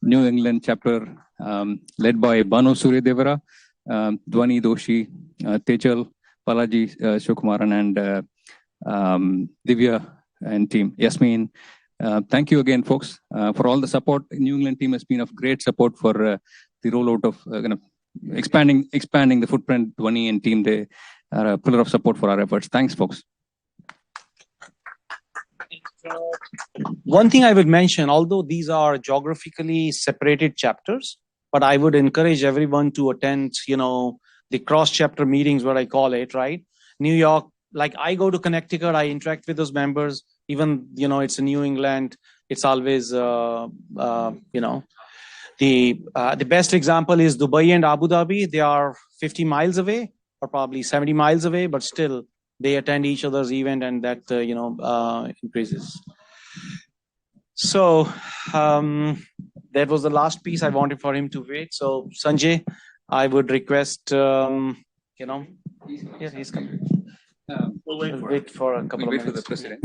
New England chapter, led by Banu Suryadevara, Dwani Doshi, Tejal, Balaji Shivkumaran, and Divya and team. Yasmin, thank you again, folks, for all the support. New England team has been of great support for the rollout of expanding the footprint. Dwani and team, they are a pillar of support for our efforts. Thanks, folks. One thing I would mention, although these are geographically separated chapters, but I would encourage everyone to attend, the cross-chapter meetings, what I call it, right? New York, like I go to Connecticut, I interact with those members. Even, it's in New England, it's always, the best example is Dubai and Abu Dhabi. They are 50 miles away or probably 70 miles away, but still they attend each other's event, and that, increases. So that was the last piece I wanted for him to wait. So Sanjay, I would request, yeah, he's coming. We'll wait for a couple of minutes. For the president.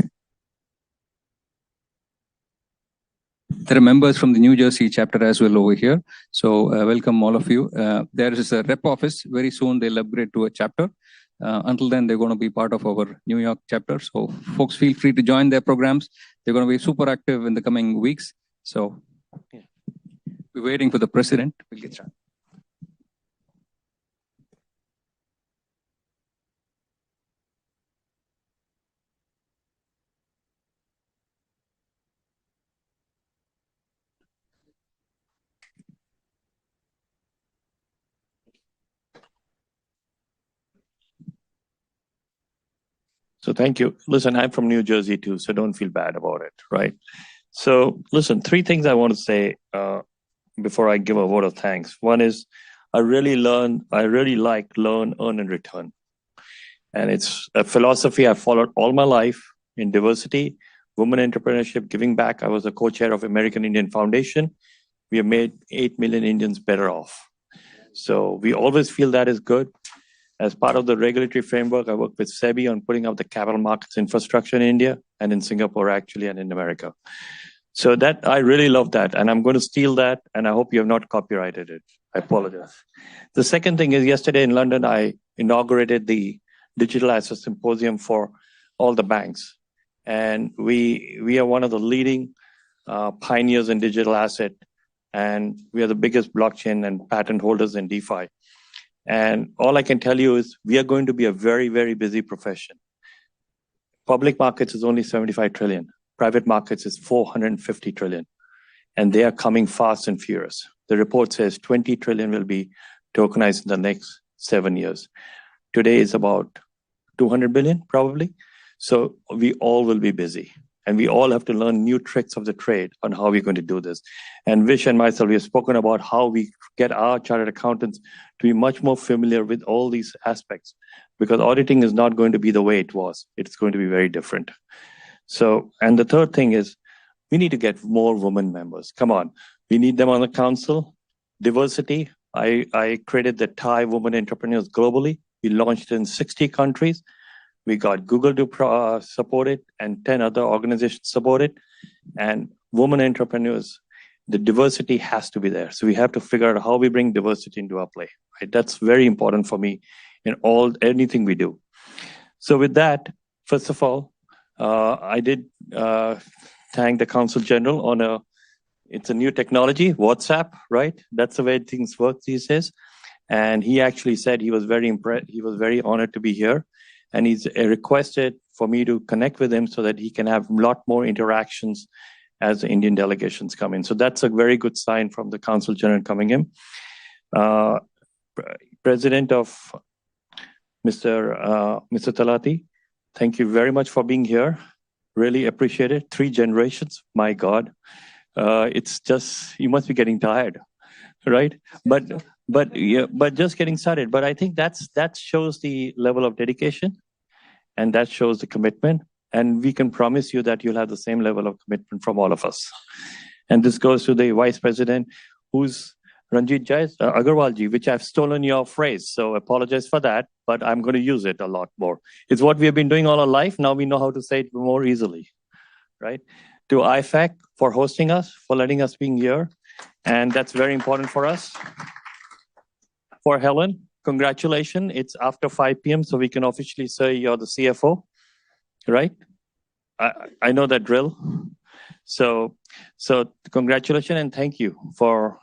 There are members from the New Jersey chapter as well over here. So welcome all of you. There is a rep office. Very soon they'll upgrade to a chapter. Until then, they're going to be part of our New York chapter. So folks, feel free to join their programs. They're going to be super active in the coming weeks. So we're waiting for the president. We'll get started. So thank you. Listen, I'm from New Jersey too, so don't feel bad about it, right? So listen, three things I want to say before I give a vote of thanks. One is I really like learn, earn, and return. And it's a philosophy I've followed all my life in diversity, women entrepreneurship, giving back. I was a co-chair of American Indian Foundation. We have made 8 million Indians better off. So we always feel that is good. As part of the regulatory framework, I work with SEBI on putting up the capital markets infrastructure in India and in Singapore, actually, and in America. So that I really love that. And I'm going to steal that. And I hope you have not copyrighted it. I apologize. The second thing is yesterday in London, I inaugurated the Digital Asset Symposium for all the banks. And we are one of the leading pioneers in digital asset. And we are the biggest blockchain and patent holders in DeFi. And all I can tell you is we are going to be a very, very busy profession. Public markets is only 75 trillion. Private markets is 450 trillion. And they are coming fast and furious. The report says 20 trillion will be tokenized in the next 7 years. Today is about 200 billion, probably. So we all will be busy. And we all have to learn new tricks of the trade on how we're going to do this. And Vish and myself, we have spoken about how we get our chartered accountants to be much more familiar with all these aspects, because auditing is not going to be the way it was. It's going to be very different. So, and the third thing is we need to get more women members. Come on. We need them on the council. Diversity. I created the Thai Women Entrepreneurs globally. We launched in 60 countries. We got Google to support it and 10 other organizations support it. And women entrepreneurs, the diversity has to be there. So we have to figure out how we bring diversity into our play. Right? That's very important for me in anything we do. So with that, first of all, I did thank the Consul General on it's a new technology, WhatsApp, right? That's the way things work these days. And he actually said he was very impressed. He was very honored to be here. And he's requested for me to connect with him so that he can have a lot more interactions as the Indian delegations come in. So that's a very good sign from the Consul General coming in. President of Mr. Talati, thank you very much for being here. Really appreciate it. 3 generations, my God. It's just, you must be getting tired, right? But just getting started. But I think that shows the level of dedication and that shows the commitment. And we can promise you that you'll have the same level of commitment from all of us. And this goes to the Vice President, who's Ranjit Agarwalji, which I've stolen your phrase. So apologize for that, but I'm going to use it a lot more. It's what we have been doing all our life. Now we know how to say it more easily, right? To IFAC for hosting us, for letting us be here. And that's very important for us. For Helen, congratulations. It's after 5 p.m., so we can officially say you're the CFO, right? I know that drill. So congratulations and thank you for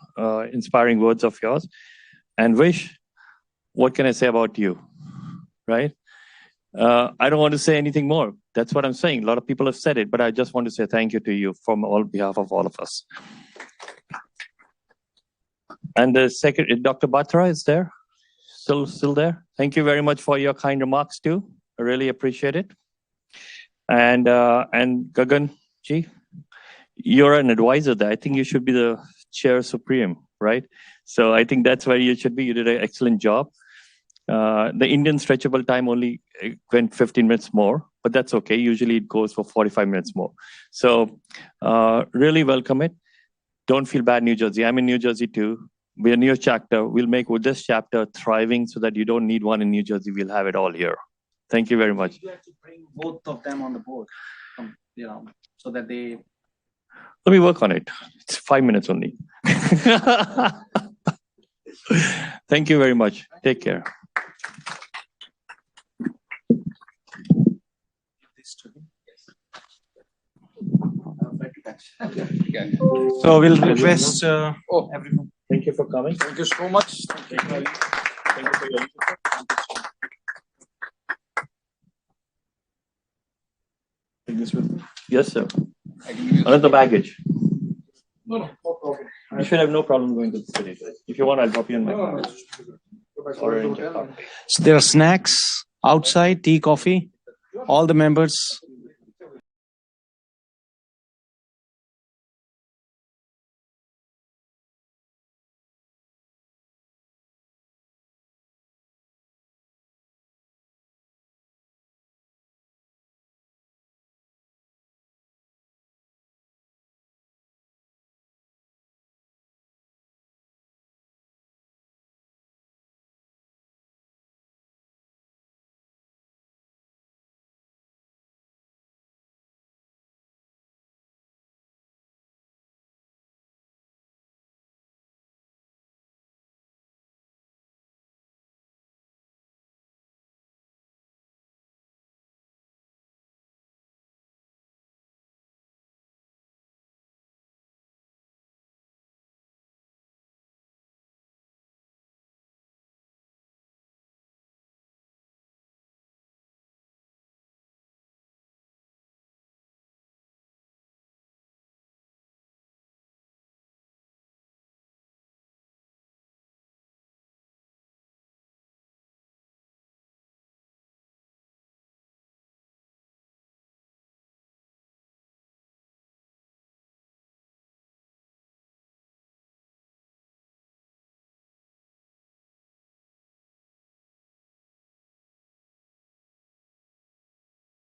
inspiring words of yours. And Vish, what can I say about you, right? I don't want to say anything more. That's what I'm saying. A lot of people have said it, but I just want to say thank you to you from behalf of all of us. And the second, Dr. Batra is there, still there. Thank you very much for your kind remarks too. I really appreciate it. And Gagan ji, you're an advisor there. I think you should be the chair supreme, right? So I think that's where you should be. You did an excellent job. The Indian stretchable time only went 15 minutes more, but that's okay. Usually it goes for 45 minutes more. So really welcome it. Don't feel bad, New Jersey. I'm in New Jersey too. We're a new chapter. We'll make this chapter thriving so that you don't need one in New Jersey. We'll have it all here. Thank you very much. You have to bring both of them on the board, so that they... Let me work on it. It's 5 minutes only. Thank you very much. Take care. So we'll request everyone. Thank you for coming. Thank you so much. Thank you. Thank you for your Take this with me. Yes, sir. Another baggage. No problem. You should have no problem going to the city. If you want, I'll drop you in my car. So there are snacks outside, tea, coffee. All the members